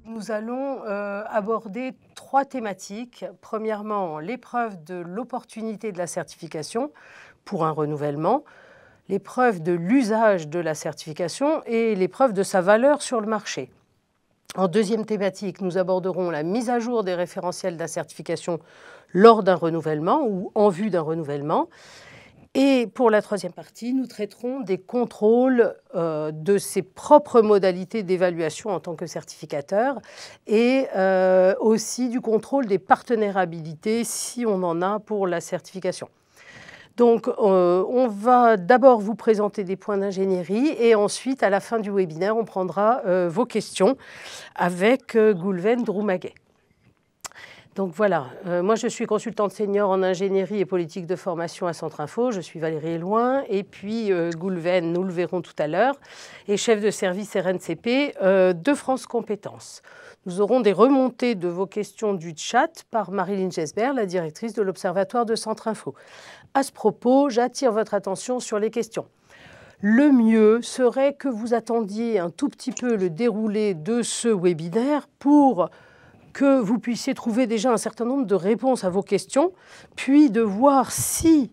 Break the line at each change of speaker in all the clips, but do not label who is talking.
Nous allons aborder trois thématiques. Premièrement, l'épreuve de l'opportunité de la certification pour un renouvellement, l'épreuve de l'usage de la certification et l'épreuve de sa valeur sur le marché. En deuxième thématique, nous aborderons la mise à jour des référentiels de la certification lors d'un renouvellement ou en vue d'un renouvellement. Et pour la troisième partie, nous traiterons des contrôles de ses propres modalités d'évaluation en tant que certificateur et aussi du contrôle des partenaires habilités si on en a pour la certification. Donc, on va d'abord vous présenter des points d'ingénierie et ensuite, à la fin du webinaire, on prendra vos questions avec Goulven Droumaguet. Donc voilà, moi je suis consultante senior en ingénierie et politique de formation à Centre Info, je suis Valérie Elouin, et puis Goulven, nous le verrons tout à l'heure, est chef de service RNCP de France Compétences. Nous aurons des remontées de vos questions du chat par Marilyn Gesbert, la directrice de l'Observatoire de Centre Info. À ce propos, j'attire votre attention sur les questions. Le mieux serait que vous attendiez un tout petit peu le déroulé de ce webinaire pour que vous puissiez trouver déjà un certain nombre de réponses à vos questions, puis de voir si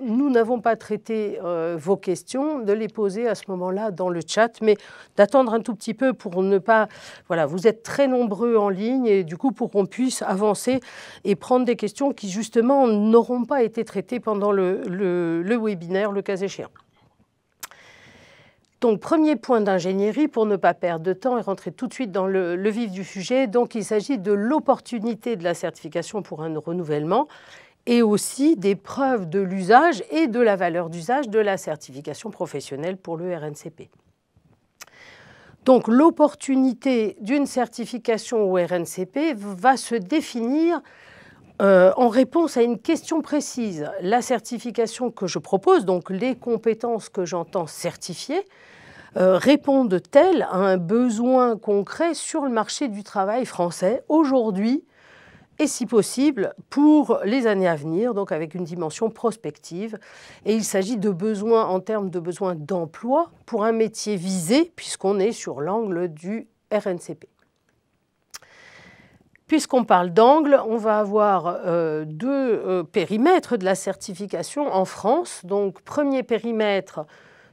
nous n'avons pas traité vos questions, de les poser à ce moment-là dans le chat, mais d'attendre un tout petit peu pour ne pas... Voilà, vous êtes très nombreux en ligne et du coup pour qu'on puisse avancer et prendre des questions qui justement n'auront pas été traitées pendant le webinaire, le cas échéant. Donc, premier point d'ingénierie pour ne pas perdre de temps et rentrer tout de suite dans le vif du sujet. Donc, il s'agit de l'opportunité de la certification pour un renouvellement et aussi des preuves de l'usage et de la valeur d'usage de la certification professionnelle pour le RNCP. Donc, l'opportunité d'une certification au RNCP va se définir en réponse à une question précise. La certification que je propose, donc les compétences que j'entends certifier, répondent-elles à un besoin concret sur le marché du travail français aujourd'hui et si possible pour les années à venir, donc avec une dimension prospective. Et il s'agit de besoins en termes de besoins d'emploi pour un métier visé puisqu'on est sur l'angle du RNCP. Puisqu'on parle d'angle, on va avoir deux périmètres de la certification en France. Donc, premier périmètre,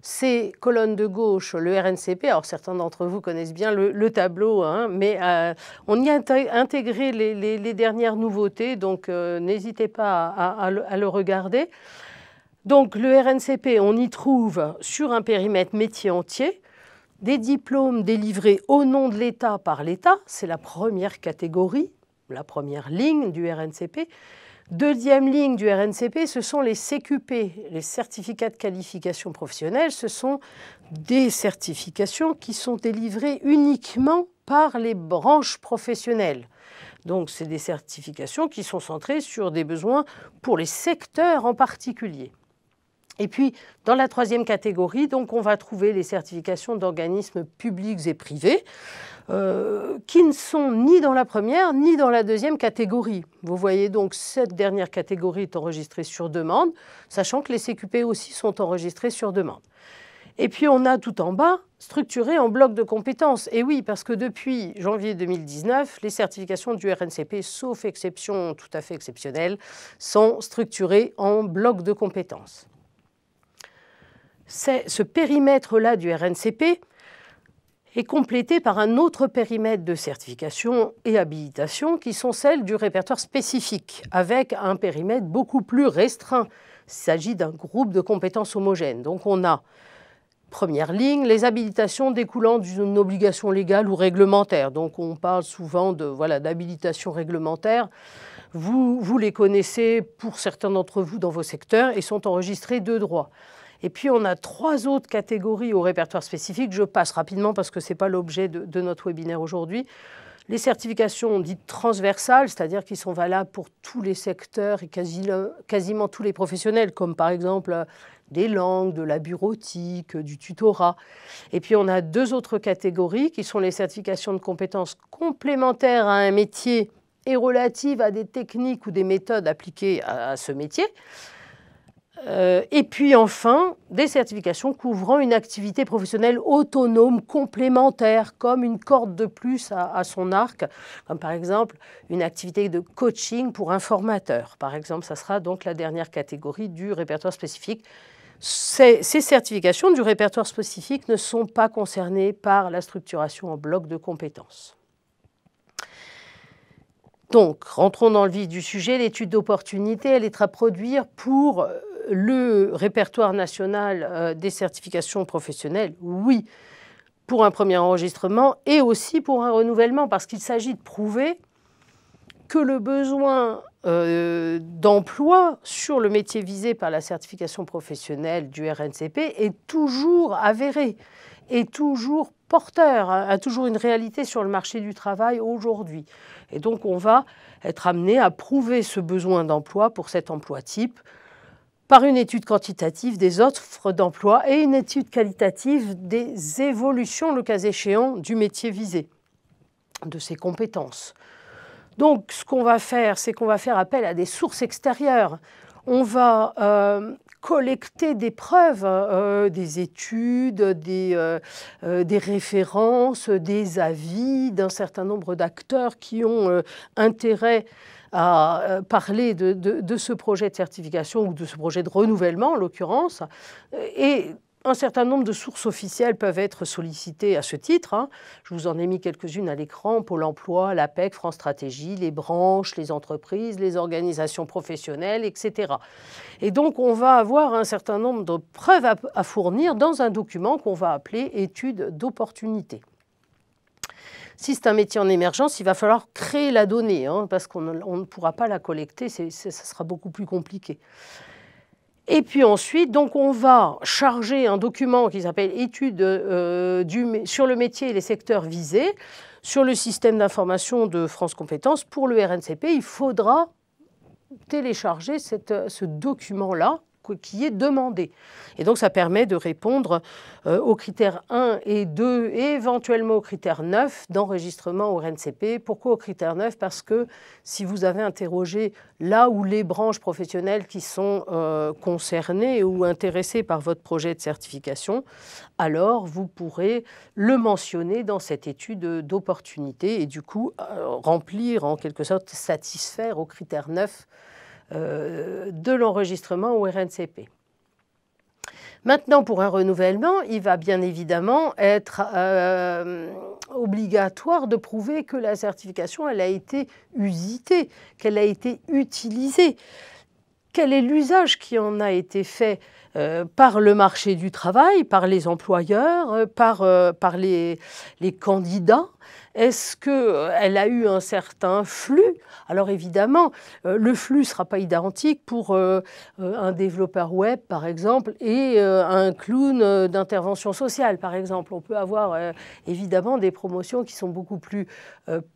c'est colonne de gauche, le RNCP. Alors, certains d'entre vous connaissent bien le tableau, hein, mais on y a intégré les dernières nouveautés, donc n'hésitez pas à le regarder. Donc, le RNCP, on y trouve sur un périmètre métier entier des diplômes délivrés au nom de l'État par l'État, c'est la première catégorie, la première ligne du RNCP. Deuxième ligne du RNCP, ce sont les CQP, les certificats de qualification professionnelle. Ce sont des certifications qui sont délivrées uniquement par les branches professionnelles. Donc, c'est des certifications qui sont centrées sur des besoins pour les secteurs en particulier. Et puis, dans la troisième catégorie, donc, on va trouver les certifications d'organismes publics et privés qui ne sont ni dans la première ni dans la deuxième catégorie. Vous voyez donc, cette dernière catégorie est enregistrée sur demande, sachant que les CQP aussi sont enregistrés sur demande. Et puis, on a tout en bas, structuré en bloc de compétences. Et oui, parce que depuis janvier 2019, les certifications du RNCP, sauf exception tout à fait exceptionnelle, sont structurées en bloc de compétences. Ce périmètre-là du RNCP est complété par un autre périmètre de certification et habilitation qui sont celles du répertoire spécifique, avec un périmètre beaucoup plus restreint. Il s'agit d'un groupe de compétences homogènes. Donc on a, première ligne, les habilitations découlant d'une obligation légale ou réglementaire. Donc on parle souvent d'habilitation réglementaire. Vous les connaissez pour certains d'entre vous dans vos secteurs et sont enregistrées de droit. Et puis, on a trois autres catégories au répertoire spécifique. Je passe rapidement parce que ce n'est pas l'objet de notre webinaire aujourd'hui. Les certifications dites transversales, c'est-à-dire qui sont valables pour tous les secteurs et quasiment tous les professionnels, comme par exemple des langues, de la bureautique, du tutorat. Et puis, on a deux autres catégories qui sont les certifications de compétences complémentaires à un métier est relative à des techniques ou des méthodes appliquées à ce métier. Et puis enfin, des certifications couvrant une activité professionnelle autonome, complémentaire, comme une corde de plus à son arc, comme par exemple une activité de coaching pour un formateur. Par exemple, ça sera donc la dernière catégorie du répertoire spécifique. Ces certifications du répertoire spécifique ne sont pas concernées par la structuration en bloc de compétences. Donc, rentrons dans le vif du sujet. L'étude d'opportunité, elle est à produire pour le répertoire national des certifications professionnelles, oui, pour un premier enregistrement et aussi pour un renouvellement, parce qu'il s'agit de prouver que le besoin d'emploi sur le métier visé par la certification professionnelle du RNCP est toujours avéré, est toujours porteur, a toujours une réalité sur le marché du travail aujourd'hui. Et donc, on va être amené à prouver ce besoin d'emploi pour cet emploi type par une étude quantitative des offres d'emploi et une étude qualitative des évolutions, le cas échéant, du métier visé, de ses compétences. Donc, ce qu'on va faire, c'est qu'on va faire appel à des sources extérieures. On va collecter des preuves, des études, des références, des avis d'un certain nombre d'acteurs qui ont intérêt à parler de ce projet de certification ou de ce projet de renouvellement, en l'occurrence. Et un certain nombre de sources officielles peuvent être sollicitées à ce titre. Je vous en ai mis quelques-unes à l'écran: Pôle emploi, l'APEC, France Stratégie, les branches, les entreprises, les organisations professionnelles, etc. Et donc, on va avoir un certain nombre de preuves à fournir dans un document qu'on va appeler étude d'opportunité. Si c'est un métier en émergence, il va falloir créer la donnée, parce qu'on ne pourra pas la collecter, ça sera beaucoup plus compliqué. Et puis ensuite, donc on va charger un document qui s'appelle « Étude sur le métier et les secteurs visés » sur le système d'information de France Compétences. Pour le RNCP, il faudra télécharger ce document-là qui est demandé. Et donc, ça permet de répondre aux critères 1 et 2 et éventuellement aux critères 9 d'enregistrement au RNCP. Pourquoi aux critères 9 ? Parce que si vous avez interrogé là où les branches professionnelles qui sont concernées ou intéressées par votre projet de certification, alors vous pourrez le mentionner dans cette étude d'opportunité et du coup remplir, en quelque sorte, satisfaire aux critères 9 de l'enregistrement au RNCP. Maintenant, pour un renouvellement, il va bien évidemment être obligatoire de prouver que la certification elle a été usitée, qu'elle a été utilisée. Quel est l'usage qui en a été fait par le marché du travail, par les employeurs, par les candidats? Est-ce qu'elle a eu un certain flux? Alors évidemment, le flux ne sera pas identique pour un développeur web, par exemple, et un clown d'intervention sociale, par exemple. On peut avoir évidemment des promotions qui sont beaucoup plus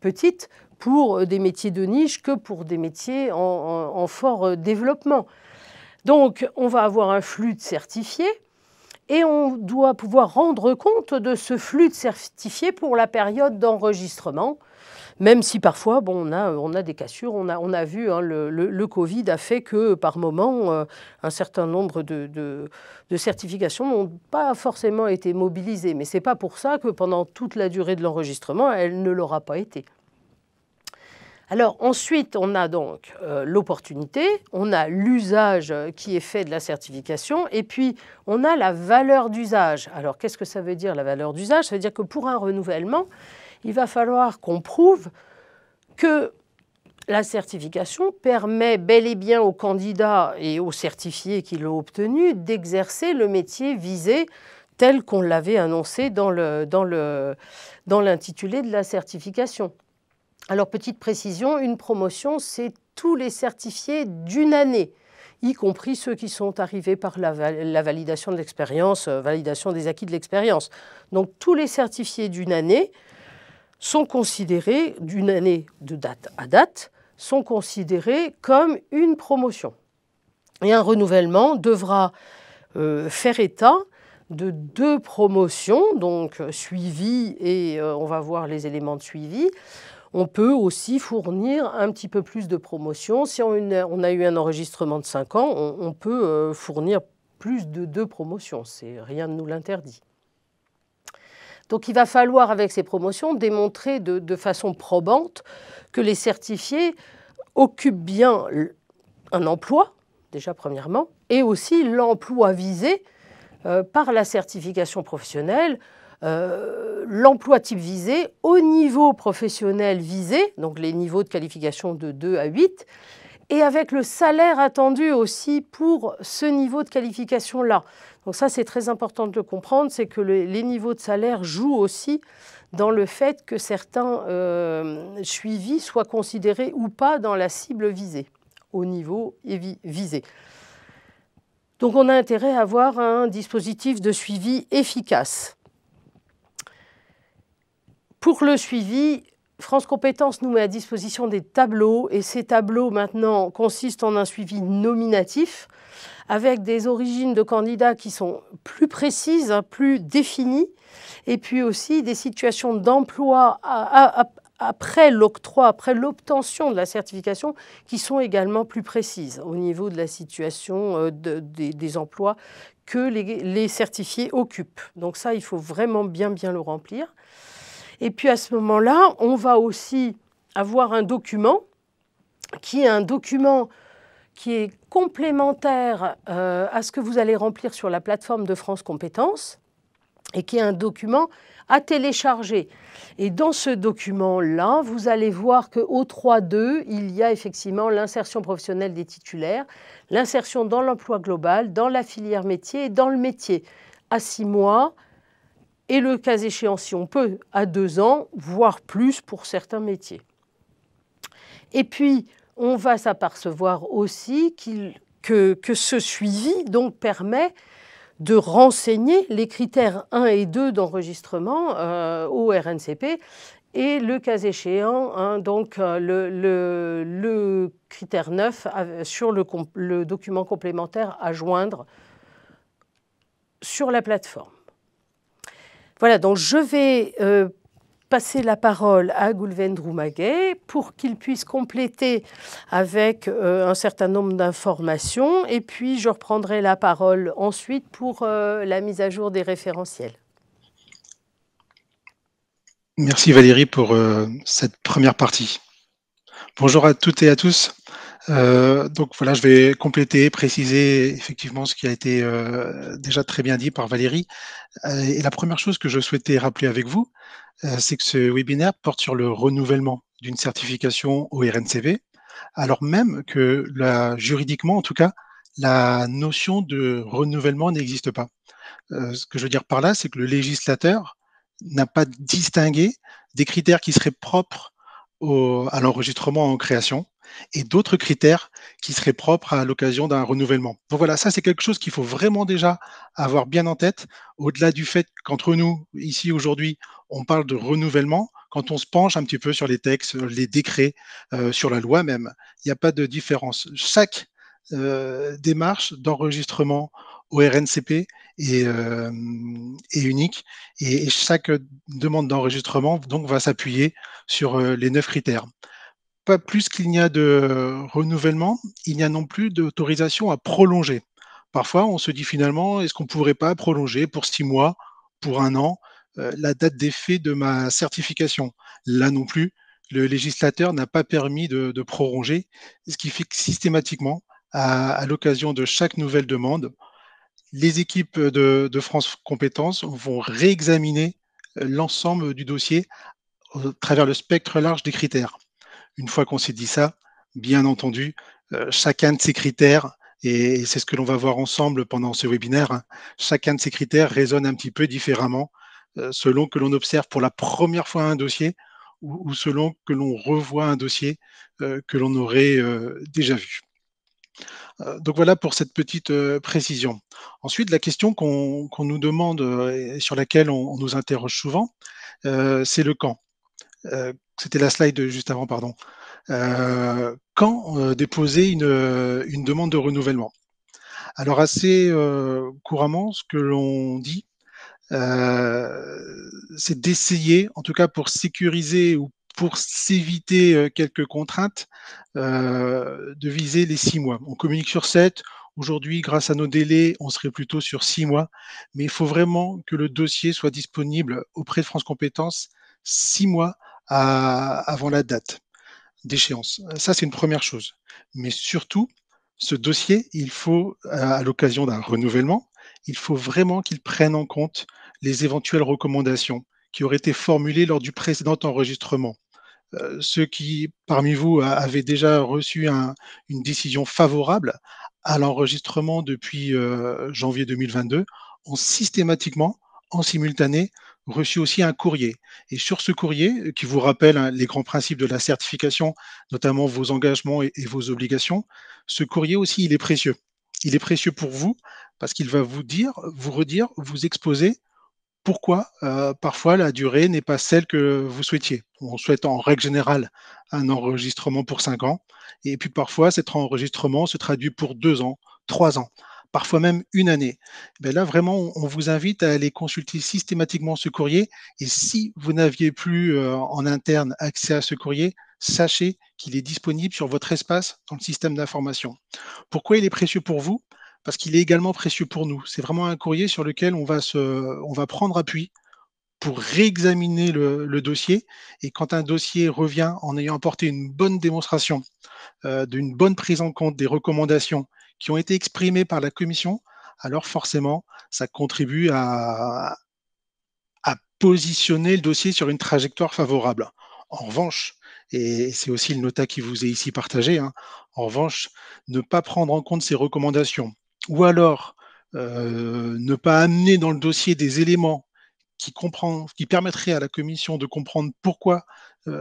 petites pour des métiers de niche que pour des métiers en fort développement. Donc, on va avoir un flux de certifiés et on doit pouvoir rendre compte de ce flux de certifiés pour la période d'enregistrement, même si parfois, bon, on a des cassures. On a vu, le Covid a fait que, par moment, un certain nombre de certifications n'ont pas forcément été mobilisées. Mais ce n'est pas pour ça que pendant toute la durée de l'enregistrement, elle ne l'aura pas été. Alors ensuite, on a donc l'opportunité, on a l'usage qui est fait de la certification et puis on a la valeur d'usage. Alors qu'est-ce que ça veut dire la valeur d'usage? Ça veut dire que pour un renouvellement, il va falloir qu'on prouve que la certification permet bel et bien aux candidats et aux certifiés qui l'ont obtenu d'exercer le métier visé tel qu'on l'avait annoncé dans l'intitulé de la certification. Alors, petite précision, une promotion, c'est tous les certifiés d'une année, y compris ceux qui sont arrivés par la validation de l'expérience, validation des acquis de l'expérience. Donc, tous les certifiés d'une année sont considérés, d'une année de date à date, sont considérés comme une promotion. Et un renouvellement devra faire état de 2 promotions, donc suivies et on va voir les éléments de suivi. On peut aussi fournir un petit peu plus de promotion. Si on a eu un enregistrement de 5 ans, on peut fournir plus de 2 promotions. Rien ne nous l'interdit. Donc il va falloir, avec ces promotions, démontrer de façon probante que les certifiés occupent bien un emploi, déjà premièrement, et aussi l'emploi visé par la certification professionnelle, l'emploi type visé au niveau professionnel visé, donc les niveaux de qualification de 2 à 8, et avec le salaire attendu aussi pour ce niveau de qualification-là. Donc ça, c'est très important de le comprendre, c'est que les niveaux de salaire jouent aussi dans le fait que certains suivis soient considérés ou pas dans la cible visée, au niveau visé. Donc on a intérêt à avoir un dispositif de suivi efficace. Pour le suivi, France Compétences nous met à disposition des tableaux, et ces tableaux maintenant consistent en un suivi nominatif avec des origines de candidats qui sont plus précises, plus définies, et puis aussi des situations d'emploi après l'octroi, après l'obtention de la certification, qui sont également plus précises au niveau de la situation des emplois que les certifiés occupent. Donc ça, il faut vraiment bien le remplir. Et puis à ce moment-là, on va aussi avoir un document qui est complémentaire à ce que vous allez remplir sur la plateforme de France Compétences et qui est un document à télécharger. Et dans ce document-là, vous allez voir qu'au 3.2, il y a effectivement l'insertion professionnelle des titulaires, l'insertion dans l'emploi global, dans la filière métier et dans le métier à 6 mois, et le cas échéant, si on peut, à 2 ans, voire plus pour certains métiers. Et puis, on va s'apercevoir aussi que ce suivi donc, permet de renseigner les critères 1 et 2 d'enregistrement au RNCP et le cas échéant, donc, le critère 9 sur le document complémentaire à joindre sur la plateforme. Voilà, donc je vais passer la parole à Gulvendrou Maguet pour qu'il puisse compléter avec un certain nombre d'informations, et puis je reprendrai la parole ensuite pour la mise à jour des référentiels.
Merci Valérie pour cette première partie. Bonjour à toutes et à tous. Donc voilà, je vais compléter, préciser effectivement ce qui a été déjà très bien dit par Valérie. Et la première chose que je souhaitais rappeler avec vous, c'est que ce webinaire porte sur le renouvellement d'une certification au RNCP, alors même que juridiquement, en tout cas, la notion de renouvellement n'existe pas. Ce que je veux dire par là, c'est que le législateur n'a pas distingué des critères qui seraient propres à l'enregistrement en création et d'autres critères qui seraient propres à l'occasion d'un renouvellement. Donc voilà, ça c'est quelque chose qu'il faut vraiment déjà avoir bien en tête, au-delà du fait qu'entre nous, ici aujourd'hui, on parle de renouvellement, quand on se penche un petit peu sur les textes, les décrets, sur la loi même, il n'y a pas de différence. Chaque démarche d'enregistrement au RNCP est unique, et chaque demande d'enregistrement donc va s'appuyer sur les 9 critères. Pas plus qu'il n'y a de renouvellement, il n'y a non plus d'autorisation à prolonger. Parfois, on se dit finalement, est-ce qu'on ne pourrait pas prolonger pour 6 mois, pour 1 an, la date d'effet de ma certification? Là non plus, le législateur n'a pas permis de prolonger, ce qui fait que systématiquement, à l'occasion de chaque nouvelle demande, les équipes de France Compétences vont réexaminer l'ensemble du dossier au travers le spectre large des critères. Une fois qu'on s'est dit ça, bien entendu, chacun de ces critères, et c'est ce que l'on va voir ensemble pendant ce webinaire, hein, chacun de ces critères résonne un petit peu différemment selon que l'on observe pour la première fois un dossier ou selon que l'on revoit un dossier que l'on aurait déjà vu. Donc voilà pour cette petite précision. Ensuite, la question qu'on nous demande et sur laquelle on nous interroge souvent, c'est le quand. C'était la slide juste avant, pardon. Quand déposer une demande de renouvellement? Alors assez couramment, ce que l'on dit, c'est d'essayer, en tout cas pour sécuriser ou pour s'éviter quelques contraintes, de viser les 6 mois. On communique sur 7. Aujourd'hui, grâce à nos délais, on serait plutôt sur 6 mois, mais il faut vraiment que le dossier soit disponible auprès de France Compétences 6 mois avant la date d'échéance. Ça, c'est une première chose. Mais surtout, ce dossier, il faut, à l'occasion d'un renouvellement, il faut vraiment qu'il prenne en compte les éventuelles recommandations qui auraient été formulées lors du précédent enregistrement. Ceux qui, parmi vous, avaient déjà reçu une décision favorable à l'enregistrement depuis janvier 2022 ont systématiquement, en simultané, reçu aussi un courrier. Et sur ce courrier, qui vous rappelle les grands principes de la certification, notamment vos engagements et vos obligations, ce courrier aussi, il est précieux. Il est précieux pour vous parce qu'il va vous dire, vous redire, vous exposer pourquoi, parfois la durée n'est pas celle que vous souhaitiez. On souhaite en règle générale un enregistrement pour 5 ans et puis parfois cet enregistrement se traduit pour 2 ans, 3 ans, parfois même 1 année. Ben là vraiment on vous invite à aller consulter systématiquement ce courrier et si vous n'aviez plus, en interne accès à ce courrier, sachez qu'il est disponible sur votre espace dans le système d'information. Pourquoi il est précieux pour vous? Parce qu'il est également précieux pour nous. C'est vraiment un courrier sur lequel on va prendre appui pour réexaminer le dossier et quand un dossier revient en ayant apporté une bonne démonstration, d'une bonne prise en compte des recommandations qui ont été exprimées par la commission, alors forcément, ça contribue à positionner le dossier sur une trajectoire favorable. En revanche, et c'est aussi le nota qui vous est ici partagé, hein, en revanche, ne pas prendre en compte ces recommandations ou alors ne pas amener dans le dossier des éléments qui permettraient à la commission de comprendre pourquoi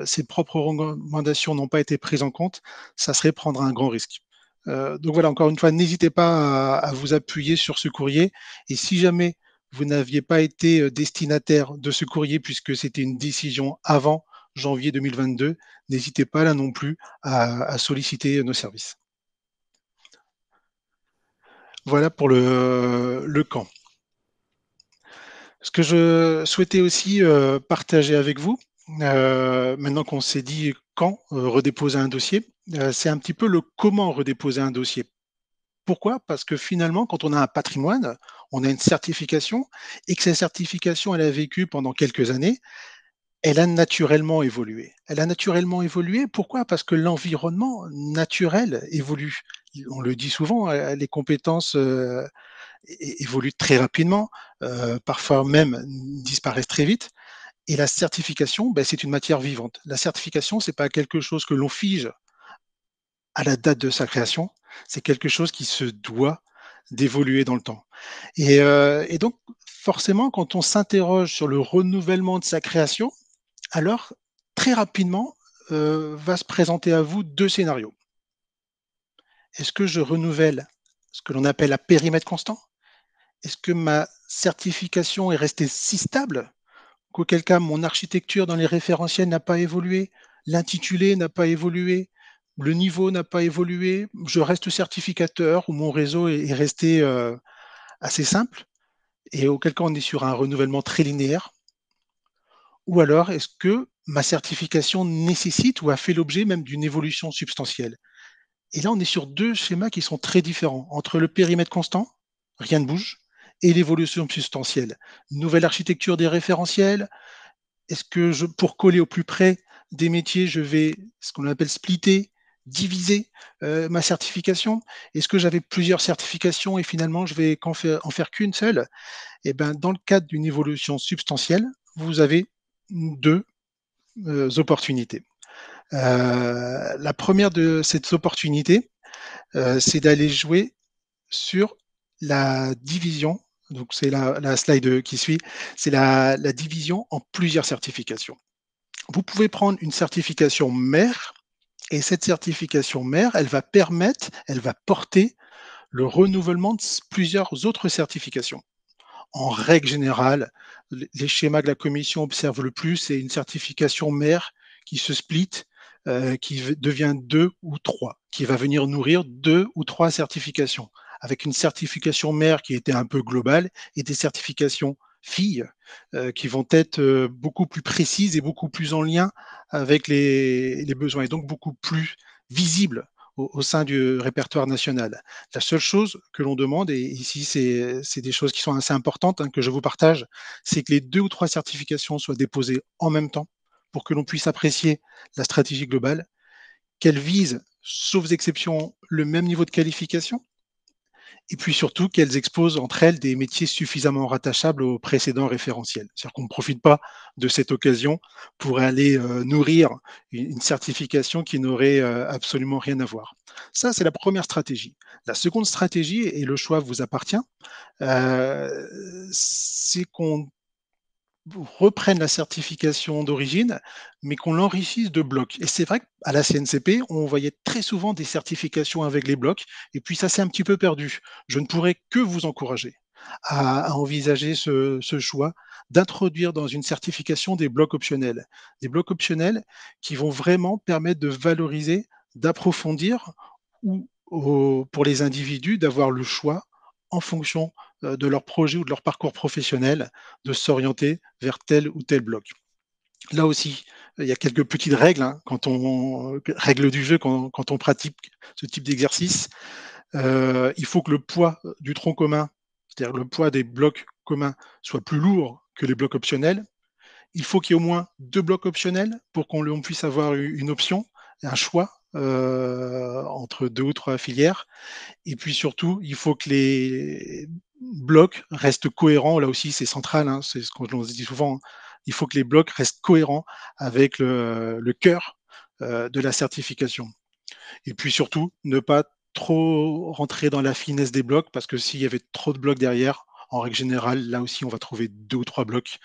ses propres recommandations n'ont pas été prises en compte, ça serait prendre un grand risque. Donc voilà, encore une fois, n'hésitez pas à vous appuyer sur ce courrier. Et si jamais vous n'aviez pas été destinataire de ce courrier, puisque c'était une décision avant janvier 2022, n'hésitez pas là non plus à solliciter nos services. Voilà pour le quand. Ce que je souhaitais aussi partager avec vous, maintenant qu'on s'est dit quand redéposer un dossier, c'est un petit peu le comment redéposer un dossier. Pourquoi? Parce que finalement, quand on a un patrimoine, on a une certification et que cette certification, elle a vécu pendant quelques années, elle a naturellement évolué. Elle a naturellement évolué, pourquoi? Parce que l'environnement naturel évolue. On le dit souvent, les compétences évoluent très rapidement, parfois même disparaissent très vite. Et la certification, ben, c'est une matière vivante. La certification, c'est pas quelque chose que l'on fige à la date de sa création, c'est quelque chose qui se doit d'évoluer dans le temps. Et donc, forcément, quand on s'interroge sur le renouvellement de sa création, alors très rapidement va se présenter à vous 2 scénarios. Est-ce que je renouvelle ce que l'on appelle à périmètre constant? Est-ce que ma certification est restée si stable qu'auquel cas mon architecture dans les référentiels n'a pas évolué, l'intitulé n'a pas évolué, le niveau n'a pas évolué, je reste certificateur ou mon réseau est resté assez simple et auquel cas on est sur un renouvellement très linéaire? Ou alors est-ce que ma certification nécessite ou a fait l'objet même d'une évolution substantielle? Et là, on est sur 2 schémas qui sont très différents. Entre le périmètre constant, rien ne bouge, et l'évolution substantielle. Nouvelle architecture des référentiels, est-ce que pour coller au plus près des métiers, je vais ce qu'on appelle splitter, diviser ma certification? Est-ce que j'avais plusieurs certifications et finalement je vais en faire qu'une seule? Et ben, dans le cadre d'une évolution substantielle, vous avez 2 opportunités. La première de ces opportunités, c'est d'aller jouer sur la division. Donc c'est la slide qui suit, c'est la division en plusieurs certifications. Vous pouvez prendre une certification mère et cette certification mère, elle va porter le renouvellement de plusieurs autres certifications. En règle générale, les schémas que la commission observe le plus, c'est une certification mère qui se split, qui devient 2 ou 3, qui va venir nourrir 2 ou 3 certifications, avec une certification mère qui était un peu globale et des certifications filles, qui vont être beaucoup plus précises et beaucoup plus en lien avec les besoins et donc beaucoup plus visibles au sein du répertoire national. La seule chose que l'on demande, et ici c'est des choses qui sont assez importantes, hein, que je vous partage, c'est que les 2 ou 3 certifications soient déposées en même temps pour que l'on puisse apprécier la stratégie globale, qu'elles visent, sauf exception, le même niveau de qualification et puis surtout qu'elles exposent entre elles des métiers suffisamment rattachables aux précédents référentiels. C'est-à-dire qu'on ne profite pas de cette occasion pour aller nourrir une certification qui n'aurait absolument rien à voir. Ça, c'est la première stratégie. La seconde stratégie, et le choix vous appartient, c'est qu'on reprenne la certification d'origine, mais qu'on l'enrichisse de blocs. Et c'est vrai qu'à la CNCP, on voyait très souvent des certifications avec les blocs, et puis ça s'est un petit peu perdu. Je ne pourrais que vous encourager à envisager ce choix d'introduire dans une certification des blocs optionnels. Des blocs optionnels qui vont vraiment permettre de valoriser, d'approfondir ou pour les individus d'avoir le choix en fonction de leur projet ou de leur parcours professionnel de s'orienter vers tel ou tel bloc. Là aussi, il y a quelques petites règles, hein, règles du jeu quand on pratique ce type d'exercice. Il faut que le poids du tronc commun, c'est-à-dire le poids des blocs communs, soit plus lourd que les blocs optionnels. Il faut qu'il y ait au moins 2 blocs optionnels pour qu'on puisse avoir une option, un choix entre 2 ou 3 filières. Et puis surtout, il faut que les blocs restent cohérents. Là aussi, c'est central, hein, c'est ce qu'on l'on se dit souvent, hein. Il faut que les blocs restent cohérents avec le cœur de la certification. Et puis surtout, ne pas trop rentrer dans la finesse des blocs, parce que s'il y avait trop de blocs derrière, en règle générale, là aussi, on va trouver 2 ou 3 blocs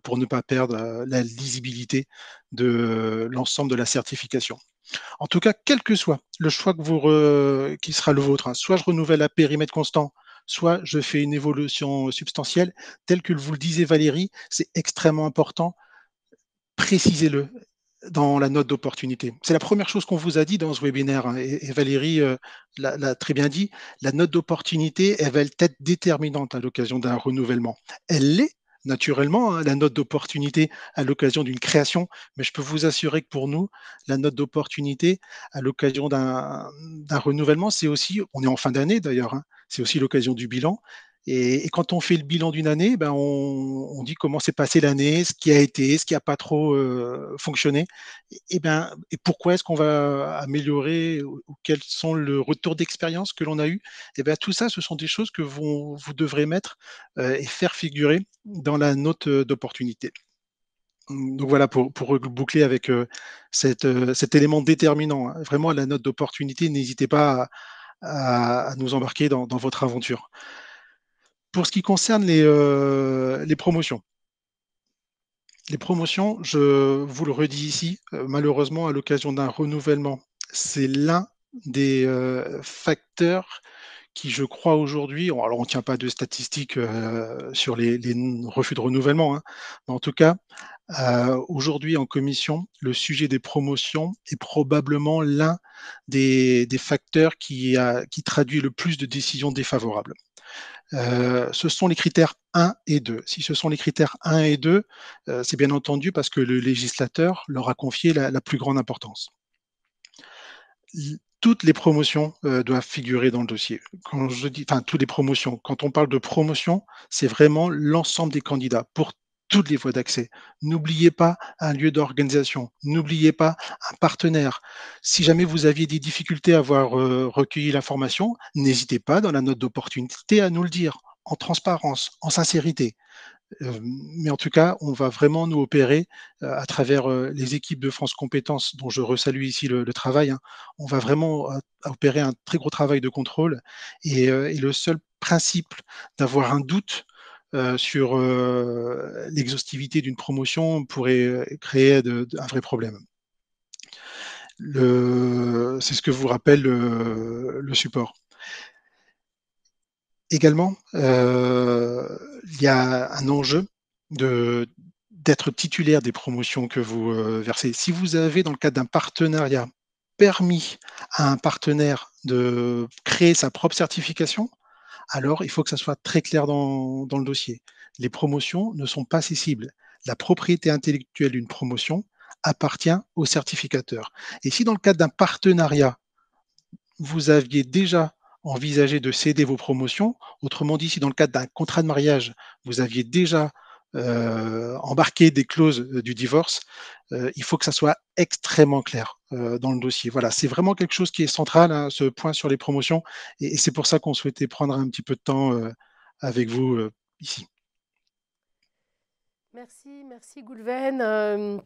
pour ne pas perdre la lisibilité de l'ensemble de la certification. En tout cas, quel que soit le choix qui sera le vôtre, hein, soit je renouvelle à périmètre constant, soit je fais une évolution substantielle, tel que vous le disait Valérie, c'est extrêmement important, précisez-le dans la note d'opportunité. C'est la première chose qu'on vous a dit dans ce webinaire, hein, et Valérie l'a très bien dit, la note d'opportunité, elle va être déterminante à l'occasion d'un renouvellement. Elle l'est naturellement, hein, la note d'opportunité à l'occasion d'une création, mais je peux vous assurer que pour nous, la note d'opportunité à l'occasion d'un renouvellement, c'est aussi, on est en fin d'année d'ailleurs, hein, c'est aussi l'occasion du bilan. Et quand on fait le bilan d'une année, ben on dit comment s'est passée l'année, ce qui a été, ce qui a pas trop fonctionné, et pourquoi est-ce qu'on va améliorer, ou quels sont le retour d'expérience que l'on a eu. Et ben tout ça, ce sont des choses que vous devrez mettre et faire figurer dans la note d'opportunité. Donc voilà, pour boucler avec cet élément déterminant, hein. Vraiment, la note d'opportunité, n'hésitez pas à nous embarquer dans votre aventure. Pour ce qui concerne les promotions. Les promotions, je vous le redis ici, malheureusement, à l'occasion d'un renouvellement, c'est l'un des facteurs qui, je crois aujourd'hui, alors on ne tient pas de statistiques sur les refus de renouvellement, hein, mais en tout cas, aujourd'hui en commission, le sujet des promotions est probablement l'un des facteurs qui traduit le plus de décisions défavorables. Ce sont les critères 1 et 2. Si ce sont les critères 1 et 2, c'est bien entendu parce que le législateur leur a confié la plus grande importance. Toutes les promotions doivent figurer dans le dossier. Quand je dis, enfin, toutes les promotions, quand on parle de promotion, c'est vraiment l'ensemble des candidats pour toutes les voies d'accès. N'oubliez pas un lieu d'organisation, n'oubliez pas un partenaire. Si jamais vous aviez des difficultés à avoir recueilli l'information, n'hésitez pas dans la note d'opportunité à nous le dire, en transparence, en sincérité. Mais en tout cas, on va vraiment nous opérer à travers les équipes de France Compétences, dont je resalue ici le travail, hein. On va vraiment opérer un très gros travail de contrôle, et le seul principe d'avoir un doute sur l'exhaustivité d'une promotion pourrait créer un vrai problème. C'est ce que vous rappelle le support. Également, il y a un enjeu d'être titulaire des promotions que vous versez. Si vous avez, dans le cadre d'un partenariat, permis à un partenaire de créer sa propre certification, alors il faut que ça soit très clair dans le dossier. Les promotions ne sont pas cessibles. La propriété intellectuelle d'une promotion appartient au certificateur. Et si dans le cadre d'un partenariat, vous aviez déjà envisagé de céder vos promotions, autrement dit, si dans le cadre d'un contrat de mariage, vous aviez déjà embarqué des clauses du divorce, il faut que ça soit extrêmement clair dans le dossier. Voilà, c'est vraiment quelque chose qui est central, hein, ce point sur les promotions, et c'est pour ça qu'on souhaitait prendre un petit peu de temps avec vous ici.
Merci Goulven.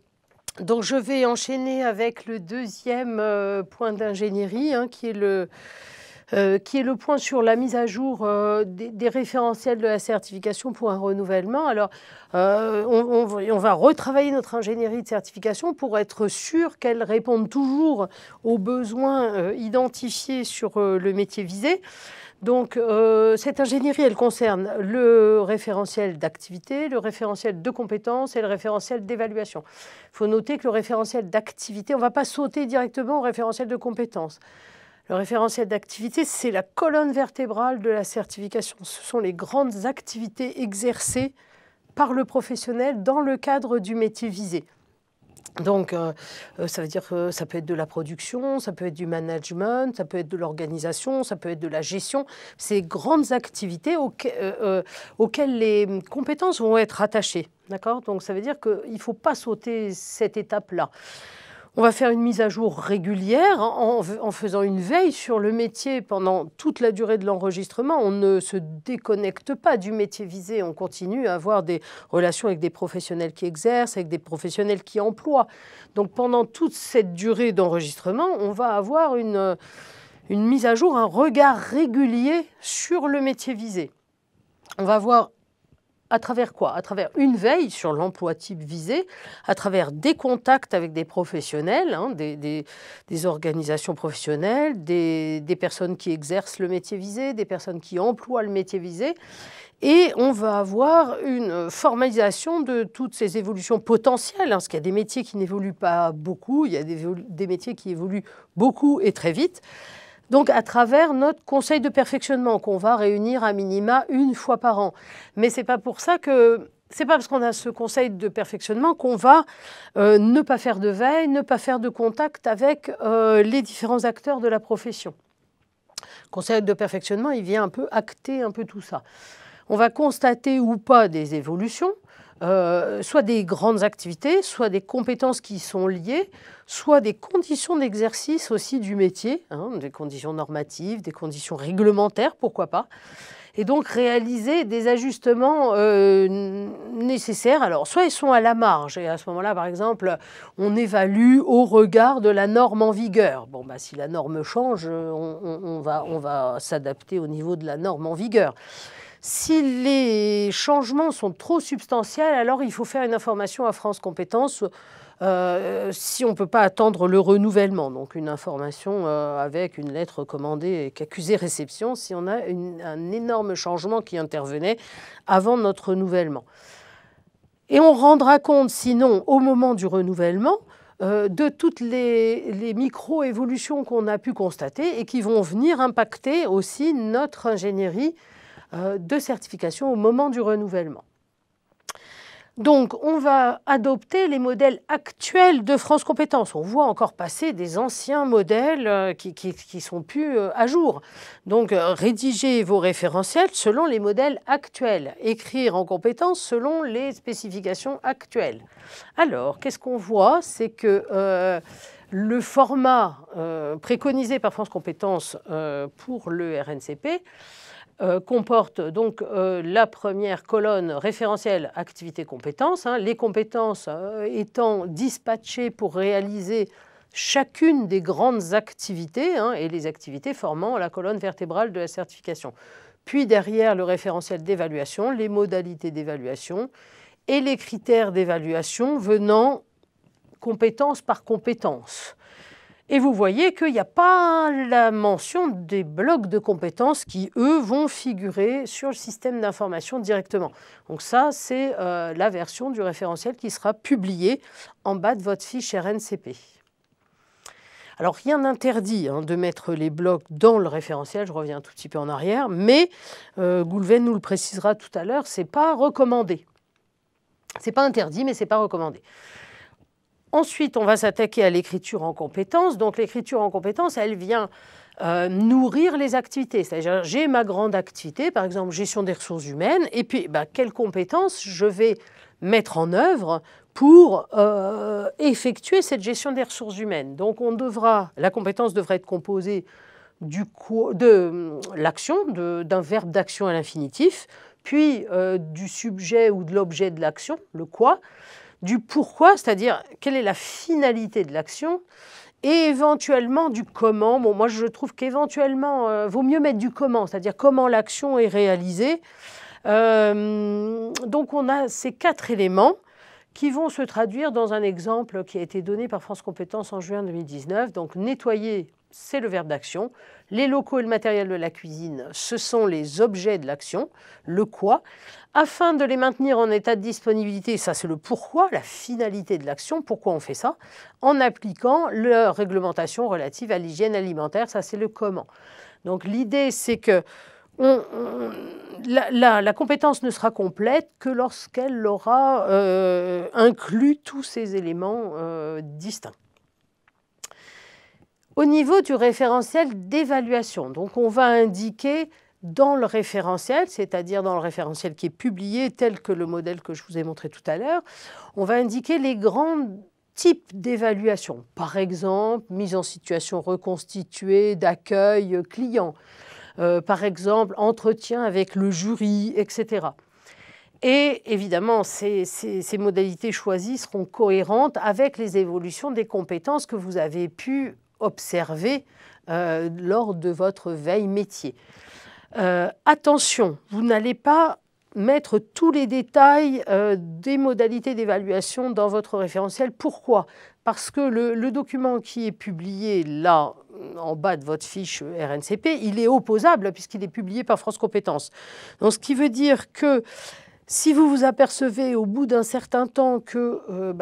Donc je vais enchaîner avec le deuxième point d'ingénierie, hein, qui est le point sur la mise à jour des référentiels de la certification pour un renouvellement. Alors, on va retravailler notre ingénierie de certification pour être sûr qu'elle réponde toujours aux besoins identifiés sur le métier visé. Donc, cette ingénierie, elle concerne le référentiel d'activité, le référentiel de compétences et le référentiel d'évaluation. Il faut noter que le référentiel d'activité, on ne va pas sauter directement au référentiel de compétences. Le référentiel d'activité, c'est la colonne vertébrale de la certification. Ce sont les grandes activités exercées par le professionnel dans le cadre du métier visé. Donc, ça veut dire que ça peut être de la production, ça peut être du management, ça peut être de l'organisation, ça peut être de la gestion. Ces grandes activités auxquelles les compétences vont être attachées. D'accord ? Donc, ça veut dire qu'il ne faut pas sauter cette étape-là. On va faire une mise à jour régulière en faisant une veille sur le métier pendant toute la durée de l'enregistrement. On ne se déconnecte pas du métier visé, on continue à avoir des relations avec des professionnels qui exercent, avec des professionnels qui emploient. Donc pendant toute cette durée d'enregistrement, on va avoir une mise à jour, un regard régulier sur le métier visé. On va voir à travers quoi? À travers une veille sur l'emploi type visé, à travers des contacts avec des professionnels, hein, des organisations professionnelles, des personnes qui exercent le métier visé, des personnes qui emploient le métier visé. Et on va avoir une formalisation de toutes ces évolutions potentielles, hein, parce qu'il y a des métiers qui n'évoluent pas beaucoup, il y a des métiers qui évoluent beaucoup et très vite. Donc, à travers notre conseil de perfectionnement qu'on va réunir à minima une fois par an. Mais ce n'est pas pour ça que... C'est pas parce qu'on a ce conseil de perfectionnement qu'on va ne pas faire de veille, ne pas faire de contact avec les différents acteurs de la profession. Le conseil de perfectionnement, il vient un peu acter un peu tout ça. On va constater ou pas des évolutions, soit des grandes activités, soit des compétences qui sont liées, soit des conditions d'exercice aussi du métier, hein, des conditions normatives, des conditions réglementaires, pourquoi pas. Et donc réaliser des ajustements nécessaires. Alors, soit ils sont à la marge, et à ce moment-là, par exemple, on évalue au regard de la norme en vigueur. Bon, bah, si la norme change, on va s'adapter au niveau de la norme en vigueur. Si les changements sont trop substantiels, alors il faut faire une information à France Compétences si on ne peut pas attendre le renouvellement. Donc une information avec une lettre recommandée et qu'accusé réception si on a un énorme changement qui intervenait avant notre renouvellement. Et on rendra compte sinon au moment du renouvellement de toutes les micro-évolutions qu'on a pu constater et qui vont venir impacter aussi notre ingénierie de certification au moment du renouvellement. Donc, on va adopter les modèles actuels de France Compétences. On voit encore passer des anciens modèles qui sont plus à jour. Donc, rédigez vos référentiels selon les modèles actuels. Écrire en compétences selon les spécifications actuelles. Alors, qu'est-ce qu'on voit? C'est que le format préconisé par France Compétences pour le RNCP comporte donc la première colonne référentielle activité-compétences, hein, les compétences étant dispatchées pour réaliser chacune des grandes activités hein, et les activités formant la colonne vertébrale de la certification. Puis derrière le référentiel d'évaluation, les modalités d'évaluation et les critères d'évaluation venant compétence par compétence. Et vous voyez qu'il n'y a pas la mention des blocs de compétences qui, eux, vont figurer sur le système d'information directement. Donc ça, c'est la version du référentiel qui sera publiée en bas de votre fiche RNCP. Alors, rien n'interdit de mettre les blocs dans le référentiel, je reviens un tout petit peu en arrière, mais Goulven nous le précisera tout à l'heure, ce n'est pas recommandé. Ce n'est pas interdit, mais ce n'est pas recommandé. Ensuite, on va s'attaquer à l'écriture en compétences. Donc, l'écriture en compétences, elle vient nourrir les activités. C'est-à-dire, j'ai ma grande activité, par exemple, gestion des ressources humaines, et puis, quelles compétences je vais mettre en œuvre pour effectuer cette gestion des ressources humaines. Donc, la compétence devrait être composée de l'action, d'un verbe d'action à l'infinitif, puis du sujet ou de l'objet de l'action, le quoi, du pourquoi, c'est-à-dire quelle est la finalité de l'action, et éventuellement du comment. Bon, moi, je trouve qu'éventuellement, vaut mieux mettre du comment, c'est-à-dire comment l'action est réalisée. Donc, on a ces 4 éléments qui vont se traduire dans un exemple qui a été donné par France Compétences en juin 2019. Donc, nettoyer, c'est le verbe d'action. Les locaux et le matériel de la cuisine, ce sont les objets de l'action, le quoi. Afin de les maintenir en état de disponibilité, ça c'est le pourquoi, la finalité de l'action, pourquoi on fait ça, en appliquant leur réglementation relative à l'hygiène alimentaire, ça c'est le comment. Donc l'idée c'est que la compétence ne sera complète que lorsqu'elle aura inclus tous ces éléments distincts. Au niveau du référentiel d'évaluation, donc on va indiquer dans le référentiel, c'est-à-dire dans le référentiel qui est publié, tel que le modèle que je vous ai montré tout à l'heure, on va indiquer les grands types d'évaluation. Par exemple, mise en situation reconstituée, d'accueil client. Par exemple, entretien avec le jury, etc. Et évidemment, ces modalités choisies seront cohérentes avec les évolutions des compétences que vous avez pu observer lors de votre veille métier. Attention, vous n'allez pas mettre tous les détails des modalités d'évaluation dans votre référentiel. Pourquoi ? Parce que le document qui est publié là, en bas de votre fiche RNCP, il est opposable puisqu'il est publié par France Compétences. Donc, ce qui veut dire que si vous vous apercevez au bout d'un certain temps que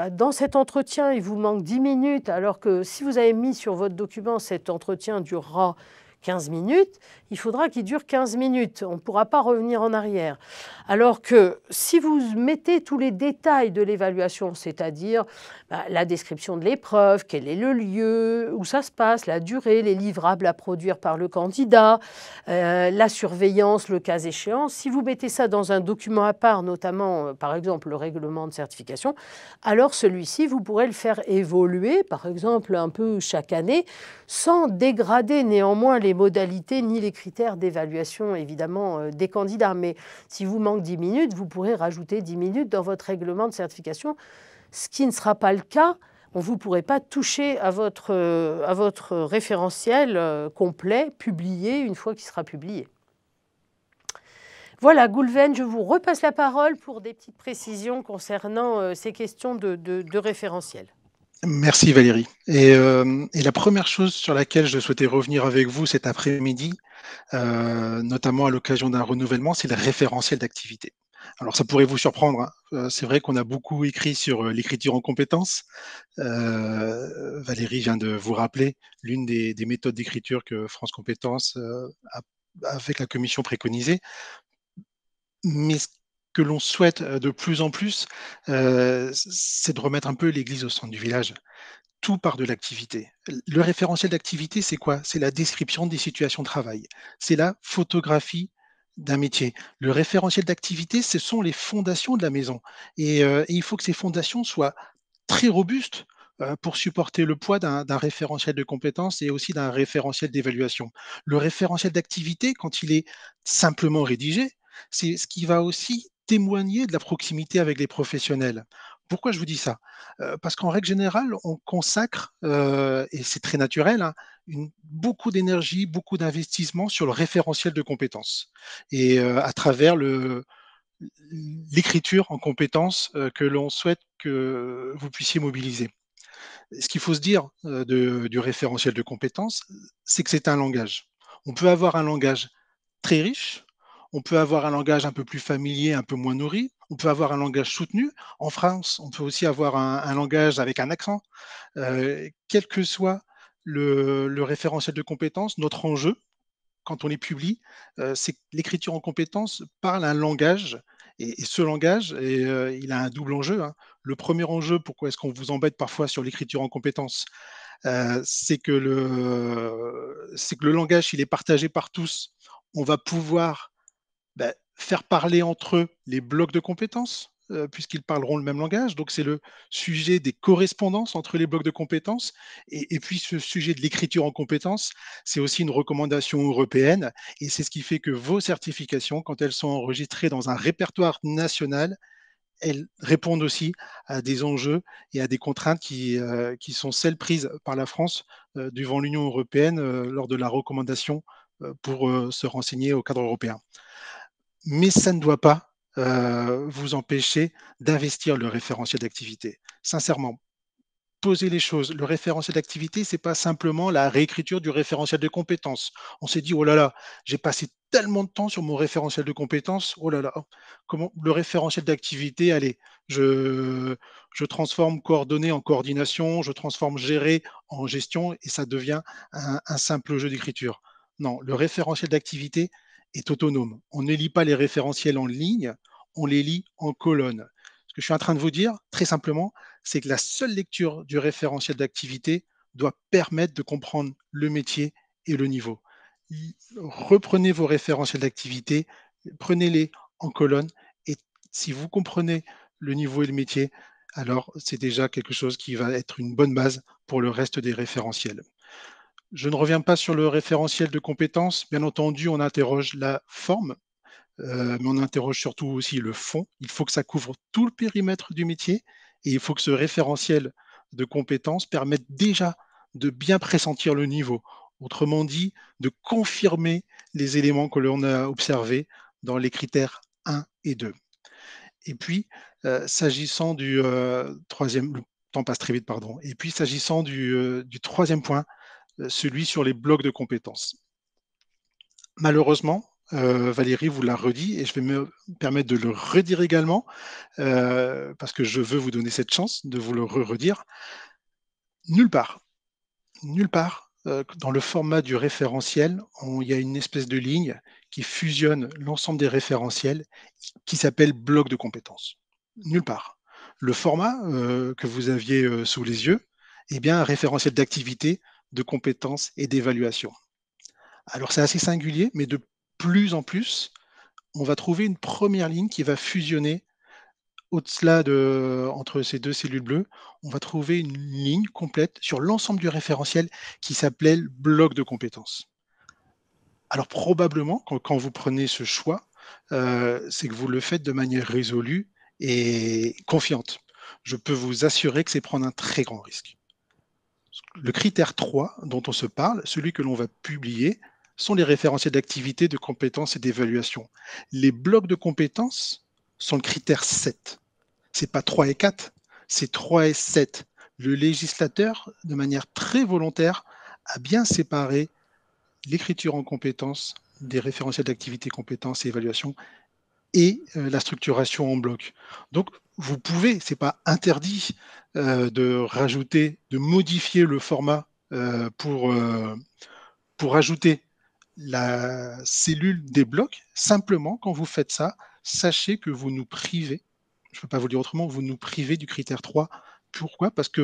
dans cet entretien, il vous manque 10 minutes, alors que si vous avez mis sur votre document cet entretien durera 15 minutes, il faudra qu'il dure 15 minutes. On ne pourra pas revenir en arrière. Alors que si vous mettez tous les détails de l'évaluation, c'est-à-dire la description de l'épreuve, quel est le lieu, où ça se passe, la durée, les livrables à produire par le candidat, la surveillance, le cas échéant, si vous mettez ça dans un document à part, notamment par exemple le règlement de certification, alors celui-ci, vous pourrez le faire évoluer, par exemple un peu chaque année, sans dégrader néanmoins les modalités ni les critères d'évaluation, évidemment, des candidats. Mais si vous manque 10 minutes, vous pourrez rajouter 10 minutes dans votre règlement de certification, ce qui ne sera pas le cas. Vous ne pourrez pas toucher à votre référentiel complet, publié, une fois qu'il sera publié. Voilà, Goulven, je vous repasse la parole pour des petites précisions concernant ces questions de référentiel.
Merci Valérie. Et la première chose sur laquelle je souhaitais revenir avec vous cet après-midi, notamment à l'occasion d'un renouvellement, c'est le référentiel d'activité. Alors ça pourrait vous surprendre, c'est vrai qu'on a beaucoup écrit sur l'écriture en compétences. Valérie vient de vous rappeler l'une des méthodes d'écriture que France Compétences a avec la commission préconisée. Mais ce que l'on souhaite de plus en plus, c'est de remettre un peu l'église au centre du village. Tout part de l'activité. Le référentiel d'activité, c'est quoi? C'est la description des situations de travail. C'est la photographie d'un métier. Le référentiel d'activité, ce sont les fondations de la maison. Et il faut que ces fondations soient très robustes pour supporter le poids d'un référentiel de compétences et aussi d'un référentiel d'évaluation. Le référentiel d'activité, quand il est simplement rédigé, c'est ce qui va aussi témoigner de la proximité avec les professionnels. Pourquoi je vous dis ça? Parce qu'en règle générale, on consacre, et c'est très naturel, hein, beaucoup d'énergie, beaucoup d'investissement sur le référentiel de compétences et à travers l'écriture en compétences que l'on souhaite que vous puissiez mobiliser. Ce qu'il faut se dire du référentiel de compétences, c'est que c'est un langage. On peut avoir un langage très riche, on peut avoir un langage un peu plus familier, un peu moins nourri, on peut avoir un langage soutenu. En France, on peut aussi avoir un langage avec un accent. Quelle que soit le référentiel de compétences, notre enjeu, quand on les publie, c'est que l'écriture en compétences parle un langage et ce langage il a un double enjeu, hein. Le premier enjeu, pourquoi est-ce qu'on vous embête parfois sur l'écriture en compétences? C'est que le langage, il est partagé par tous. On va pouvoir faire parler entre eux les blocs de compétences, puisqu'ils parleront le même langage. Donc, c'est le sujet des correspondances entre les blocs de compétences. Et puis, ce sujet de l'écriture en compétences, c'est aussi une recommandation européenne. Et c'est ce qui fait que vos certifications, quand elles sont enregistrées dans un répertoire national, elles répondent aussi à des enjeux et à des contraintes qui sont celles prises par la France devant l'Union européenne lors de la recommandation pour se renseigner au cadre européen. Mais ça ne doit pas vous empêcher d'investir le référentiel d'activité. Sincèrement, poser les choses. Le référentiel d'activité, c'est pas simplement la réécriture du référentiel de compétences. On s'est dit: «Oh là là, j'ai passé tellement de temps sur mon référentiel de compétences, oh là là, comment le référentiel d'activité, allez, je je transforme coordonner en coordination, je transforme gérer en gestion et ça devient un simple jeu d'écriture». Non, le référentiel d'activité est autonome. On ne lit pas les référentiels en ligne, on les lit en colonne. Ce que je suis en train de vous dire, très simplement, c'est que la seule lecture du référentiel d'activité doit permettre de comprendre le métier et le niveau. Reprenez vos référentiels d'activité, prenez-les en colonne et si vous comprenez le niveau et le métier, alors c'est déjà quelque chose qui va être une bonne base pour le reste des référentiels. Je ne reviens pas sur le référentiel de compétences. Bien entendu, on interroge la forme, mais on interroge surtout aussi le fond. Il faut que ça couvre tout le périmètre du métier et il faut que ce référentiel de compétences permette déjà de bien pressentir le niveau. Autrement dit, de confirmer les éléments que l'on a observés dans les critères 1 et 2. Et puis, s'agissant du 3e, le temps passe très vite, pardon. Et puis, s'agissant du 3e point, celui sur les blocs de compétences. Malheureusement, Valérie vous l'a redit et je vais me permettre de le redire également, parce que je veux vous donner cette chance de vous le redire. Nulle part, nulle part, dans le format du référentiel, il y a une espèce de ligne qui fusionne l'ensemble des référentiels qui s'appelle bloc de compétences. Nulle part. Le format, que vous aviez, sous les yeux, est bien un référentiel d'activité, de compétences et d'évaluation. Alors c'est assez singulier, mais de plus en plus, on va trouver une première ligne qui va fusionner au-delà de entre ces 2 cellules bleues, on va trouver une ligne complète sur l'ensemble du référentiel qui s'appelle bloc de compétences. Alors probablement quand vous prenez ce choix, c'est que vous le faites de manière résolue et confiante. Je peux vous assurer que c'est prendre un très grand risque. Le critère 3 dont on se parle, celui que l'on va publier, sont les référentiels d'activité, de compétences et d'évaluation. Les blocs de compétences sont le critère 7. C'est pas 3 et 4, c'est 3 et 7. Le législateur, de manière très volontaire, a bien séparé l'écriture en compétences des référentiels d'activité, compétences et évaluation et la structuration en bloc. Donc, vous pouvez, c'est pas interdit de rajouter, de modifier le format pour ajouter la cellule des blocs. Simplement, quand vous faites ça, sachez que vous nous privez, je ne peux pas vous le dire autrement, vous nous privez du critère 3. Pourquoi? Parce que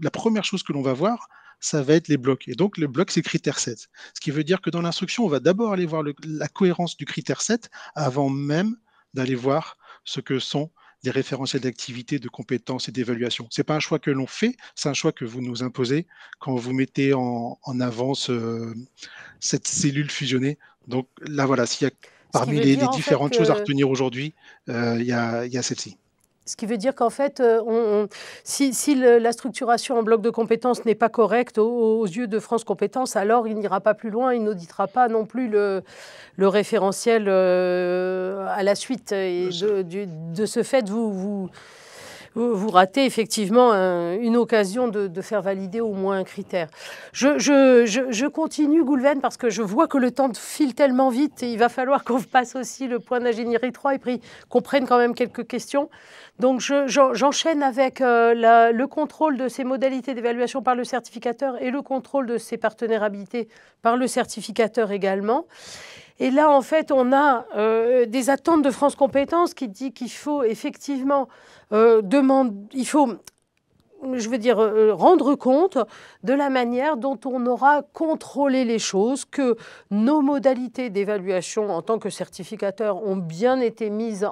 la première chose que l'on va voir, ça va être les blocs. Et donc, le bloc, c'est critère 7. Ce qui veut dire que dans l'instruction, on va d'abord aller voir la cohérence du critère 7 avant même d'aller voir ce que sont les référentiels d'activité, de compétences et d'évaluation. Ce n'est pas un choix que l'on fait, c'est un choix que vous nous imposez quand vous mettez en avance cette cellule fusionnée. Donc là, voilà, s'il y a
Ce qui
parmi
veut
les
dire en fait
différentes choses à
que
retenir aujourd'hui, il y a celle-ci.
Ce qui veut dire qu'en fait, si la structuration en bloc de compétences n'est pas correcte aux yeux de France Compétences, alors il n'ira pas plus loin, il n'auditera pas non plus le référentiel à la suite. Et de ce fait, vous ratez effectivement une occasion de faire valider au moins un critère. Je continue, Goulven, parce que je vois que le temps file tellement vite et il va falloir qu'on passe aussi le point d'ingénierie 3 et puis qu'on prenne quand même quelques questions. Donc j'enchaîne avec le contrôle de ces modalités d'évaluation par le certificateur et le contrôle de ces partenaires habilités par le certificateur également. Et là, en fait, on a des attentes de France Compétences qui dit qu'il faut effectivement rendre compte de la manière dont on aura contrôlé les choses, que nos modalités d'évaluation en tant que certificateur ont bien été mises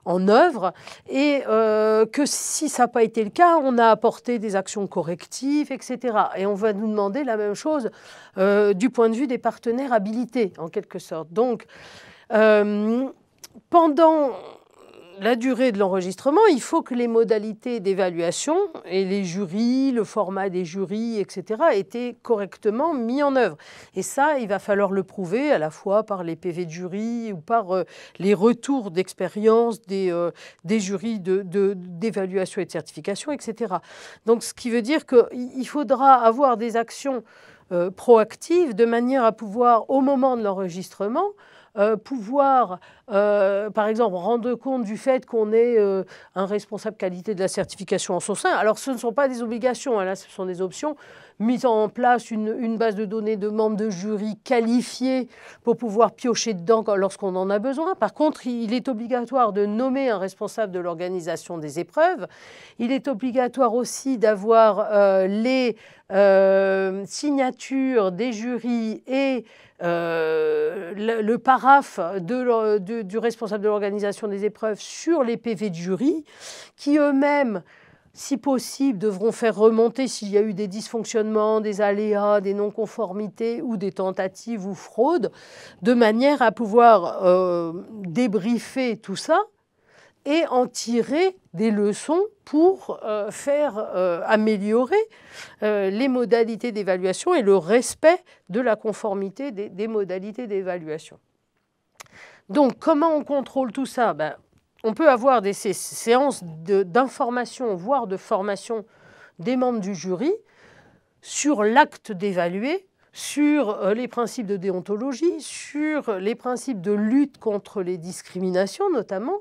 en œuvre et que si ça n'a pas été le cas, on a apporté des actions correctives, etc. Et on va nous demander la même chose du point de vue des partenaires habilités, en quelque sorte. Donc, pendant la durée de l'enregistrement, il faut que les modalités d'évaluation et les jurys, le format des jurys, etc., aient été correctement mis en œuvre. Et ça, il va falloir le prouver à la fois par les PV de jury ou par les retours d'expérience des jurys d'évaluation et de certification, etc. Donc, ce qui veut dire qu'il faudra avoir des actions proactives de manière à pouvoir, au moment de l'enregistrement, par exemple, rendre compte du fait qu'on ait un responsable qualité de la certification en son sein. Alors, ce ne sont pas des obligations, hein, là, ce sont des options. Mise en place une base de données de membres de jury qualifiés pour pouvoir piocher dedans lorsqu'on en a besoin. Par contre, il est obligatoire de nommer un responsable de l'organisation des épreuves. Il est obligatoire aussi d'avoir les signatures des jurys et le paraphe du responsable de l'organisation des épreuves sur les PV de jury, qui eux-mêmes, si possible, devront faire remonter s'il y a eu des dysfonctionnements, des aléas, des non-conformités ou des tentatives ou fraudes, de manière à pouvoir débriefer tout ça et en tirer des leçons pour faire améliorer les modalités d'évaluation et le respect de la conformité des modalités d'évaluation. Donc, comment on contrôle tout ça ? On peut avoir des séances d'information, voire de formation des membres du jury sur l'acte d'évaluer, sur les principes de déontologie, sur les principes de lutte contre les discriminations notamment.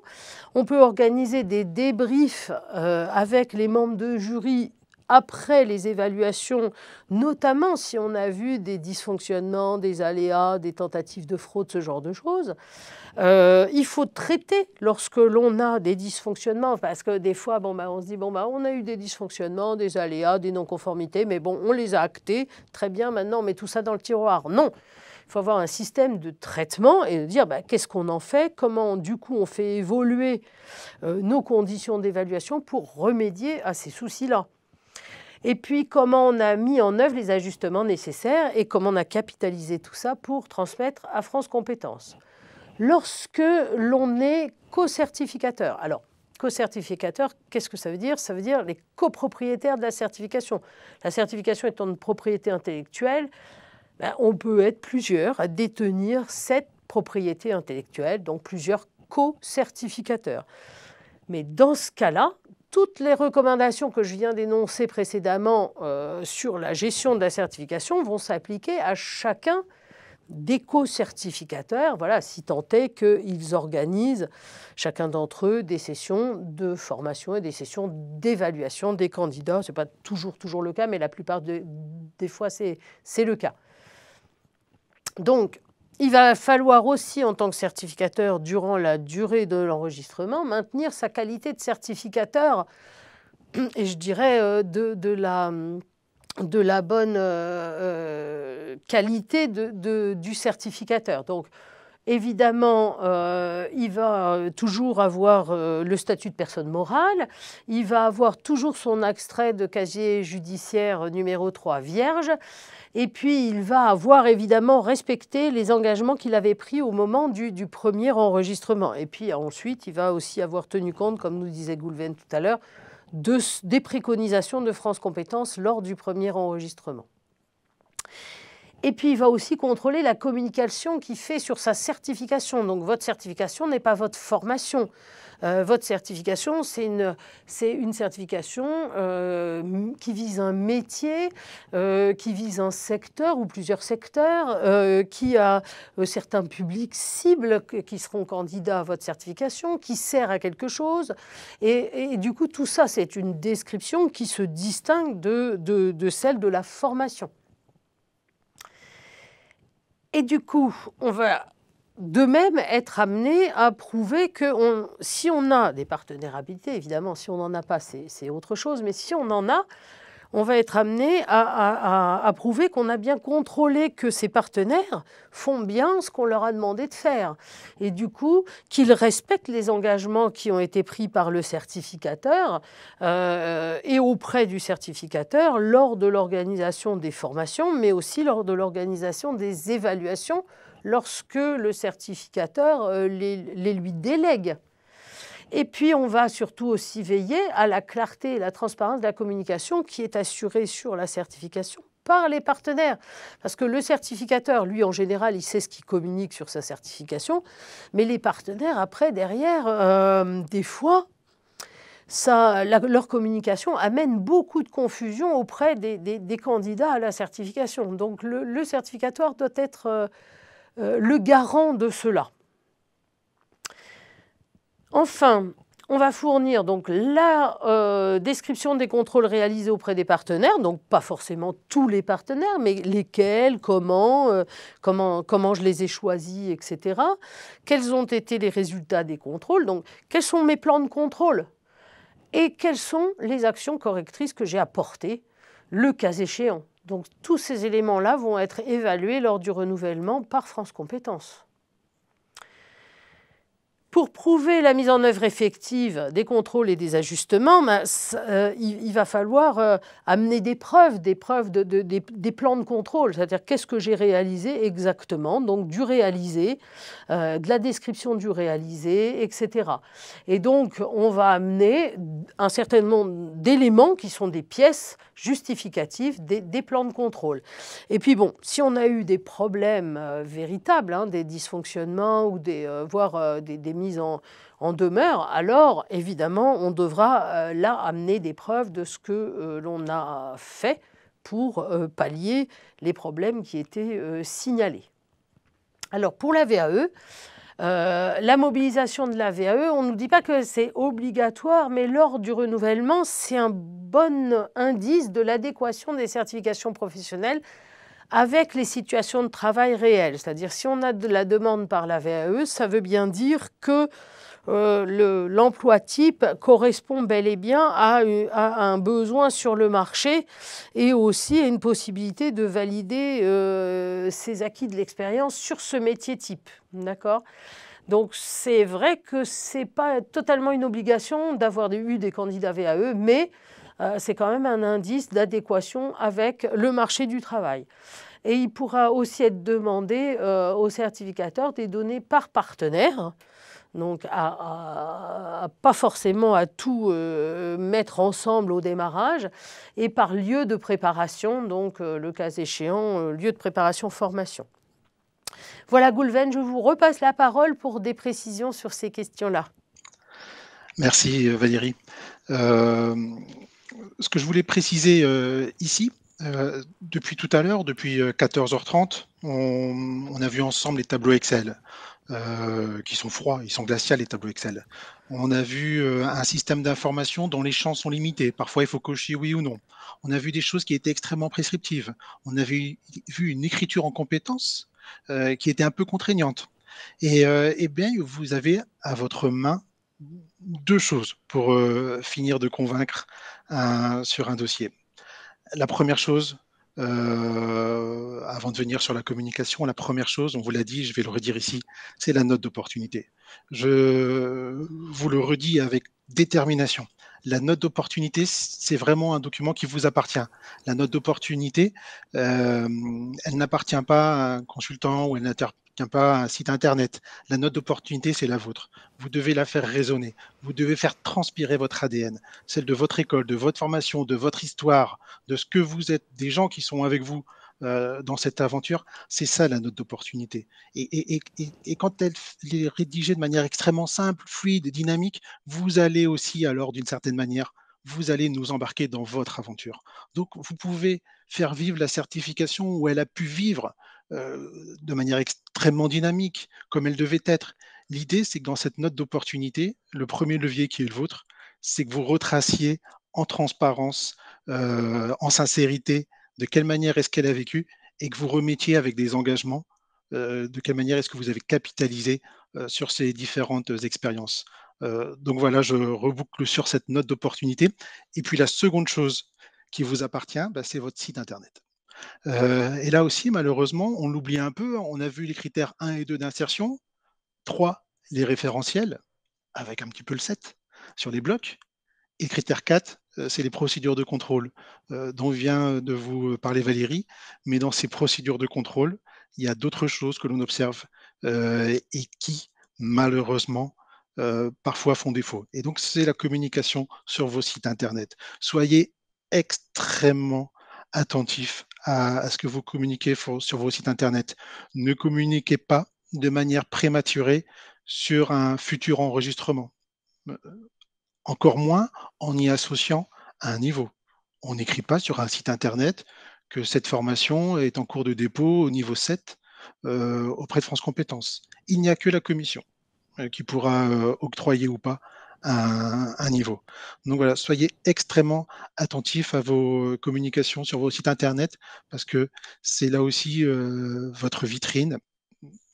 On peut organiser des débriefs avec les membres de jury après les évaluations, notamment si on a vu des dysfonctionnements, des aléas, des tentatives de fraude, ce genre de choses. Il faut traiter lorsque l'on a des dysfonctionnements, parce que des fois, on se dit, on a eu des dysfonctionnements, des aléas, des non-conformités, mais bon, on les a actés, très bien, maintenant on met tout ça dans le tiroir. Non, il faut avoir un système de traitement et de dire qu'est-ce qu'on en fait, comment du coup on fait évoluer nos conditions d'évaluation pour remédier à ces soucis-là. Et puis, comment on a mis en œuvre les ajustements nécessaires et comment on a capitalisé tout ça pour transmettre à France Compétences. Lorsque l'on est co-certificateur, alors, co-certificateur, qu'est-ce que ça veut dire ? Ça veut dire les copropriétaires de la certification. La certification étant une propriété intellectuelle, on peut être plusieurs à détenir cette propriété intellectuelle, donc plusieurs co-certificateurs. Mais dans ce cas-là, toutes les recommandations que je viens d'énoncer précédemment sur la gestion de la certification vont s'appliquer à chacun des co-certificateurs, voilà, si tant est qu'ils organisent, chacun d'entre eux, des sessions de formation et des sessions d'évaluation des candidats. Ce n'est pas toujours le cas, mais la plupart des fois, c'est le cas. Donc, il va falloir aussi, en tant que certificateur, durant la durée de l'enregistrement, maintenir sa qualité de certificateur, et je dirais de la bonne qualité du certificateur. Donc, évidemment, il va toujours avoir le statut de personne morale, il va avoir toujours son extrait de casier judiciaire numéro 3 vierge, et puis il va avoir évidemment respecté les engagements qu'il avait pris au moment du premier enregistrement. Et puis ensuite, il va aussi avoir tenu compte, comme nous disait Goulven tout à l'heure, des préconisations de France Compétences lors du premier enregistrement. Et puis, il va aussi contrôler la communication qu'il fait sur sa certification. Donc, votre certification n'est pas votre formation. Votre certification, c'est une certification qui vise un métier, qui vise un secteur ou plusieurs secteurs, qui a certains publics cibles qui seront candidats à votre certification, qui sert à quelque chose. Et du coup, tout ça, c'est une description qui se distingue de celle de la formation. Et du coup, on va de même être amené à prouver que si on a des partenaires habilités, évidemment, si on n'en a pas, c'est autre chose, mais si on en a, on va être amené à prouver qu'on a bien contrôlé que ces partenaires font bien ce qu'on leur a demandé de faire. Et du coup, qu'ils respectent les engagements qui ont été pris par le certificateur et auprès du certificateur lors de l'organisation des formations, mais aussi lors de l'organisation des évaluations lorsque le certificateur les lui délègue. Et puis, on va surtout aussi veiller à la clarté et la transparence de la communication qui est assurée sur la certification par les partenaires. Parce que le certificateur, lui, en général, il sait ce qu'il communique sur sa certification, mais les partenaires, après, derrière, des fois, leur communication amène beaucoup de confusion auprès des candidats à la certification. Donc, le certificateur doit être le garant de cela. Enfin, on va fournir donc la description des contrôles réalisés auprès des partenaires, donc pas forcément tous les partenaires, mais lesquels, comment je les ai choisis, etc. Quels ont été les résultats des contrôles, donc quels sont mes plans de contrôle et quelles sont les actions correctrices que j'ai apportées, le cas échéant. Donc tous ces éléments-là vont être évalués lors du renouvellement par France Compétences. Pour prouver la mise en œuvre effective des contrôles et des ajustements, il va falloir amener des preuves des plans de contrôle, c'est-à-dire qu'est-ce que j'ai réalisé exactement, donc du réalisé, de la description du réalisé, etc. Et donc, on va amener un certain nombre d'éléments qui sont des pièces justificatives des plans de contrôle. Et puis bon, si on a eu des problèmes véritables, des dysfonctionnements ou voire des mises en demeure, alors évidemment on devra là amener des preuves de ce que l'on a fait pour pallier les problèmes qui étaient signalés. Alors pour la VAE, la mobilisation de la VAE, on ne nous dit pas que c'est obligatoire, mais lors du renouvellement, c'est un bon indice de l'adéquation des certifications professionnelles avec les situations de travail réelles. C'est-à-dire, si on a de la demande par la VAE, ça veut bien dire que l'emploi type correspond bel et bien à un besoin sur le marché et aussi à une possibilité de valider ses acquis de l'expérience sur ce métier type. D'accord ? Donc, c'est vrai que ce n'est pas totalement une obligation d'avoir eu des candidats VAE, mais c'est quand même un indice d'adéquation avec le marché du travail. Et il pourra aussi être demandé au certificateur des données par partenaire, donc pas forcément à tout mettre ensemble au démarrage, et par lieu de préparation, donc le cas échéant, lieu de préparation formation. Voilà Goulven, je vous repasse la parole pour des précisions sur ces questions-là.
Merci Valérie. Ce que je voulais préciser ici, depuis tout à l'heure, depuis 14h30, on a vu ensemble les tableaux Excel qui sont froids, ils sont glaciaux les tableaux Excel. On a vu un système d'information dont les champs sont limités. Parfois, il faut cocher oui ou non. On a vu des choses qui étaient extrêmement prescriptives. On a vu une écriture en compétences qui était un peu contraignante. Et bien, vous avez à votre main deux choses pour finir de convaincre sur un dossier. La première chose, avant de venir sur la communication, la première chose, on vous l'a dit, je vais le redire ici, c'est la note d'opportunité. Je vous le redis avec détermination. La note d'opportunité, c'est vraiment un document qui vous appartient. La note d'opportunité, elle n'appartient pas à un consultant ou elle n'appartient pas à un site internet. La note d'opportunité, c'est la vôtre. Vous devez la faire résonner. Vous devez faire transpirer votre ADN, celle de votre école, de votre formation, de votre histoire, de ce que vous êtes, des gens qui sont avec vous dans cette aventure, c'est ça la note d'opportunité. Et quand elle est rédigée de manière extrêmement simple, fluide, dynamique, vous allez aussi, alors d'une certaine manière, vous allez nous embarquer dans votre aventure. Donc, vous pouvez faire vivre la certification où elle a pu vivre de manière extrêmement dynamique, comme elle devait être. L'idée, c'est que dans cette note d'opportunité, le premier levier qui est le vôtre, c'est que vous retraciez en transparence, en sincérité, de quelle manière est-ce qu'elle a vécu et que vous remettiez avec des engagements, de quelle manière est-ce que vous avez capitalisé sur ces différentes expériences. Donc voilà, je reboucle sur cette note d'opportunité. Et puis la seconde chose qui vous appartient, bah, c'est votre site internet. Et là aussi, malheureusement, on l'oublie un peu. On a vu les critères 1 et 2 d'insertion, 3 les référentiels, avec un petit peu le 7 sur les blocs. Et critère 4, c'est les procédures de contrôle, dont vient de vous parler Valérie. Mais dans ces procédures de contrôle, il y a d'autres choses que l'on observe, et qui, malheureusement, parfois font défaut. Et donc, c'est la communication sur vos sites internet. Soyez extrêmement attentifs à ce que vous communiquez sur vos sites internet. Ne communiquez pas de manière prématurée sur un futur enregistrement. Encore moins en y associant un niveau. On n'écrit pas sur un site internet que cette formation est en cours de dépôt au niveau 7 auprès de France Compétences. Il n'y a que la commission qui pourra octroyer ou pas un niveau. Donc voilà, soyez extrêmement attentifs à vos communications sur vos sites internet parce que c'est là aussi votre vitrine.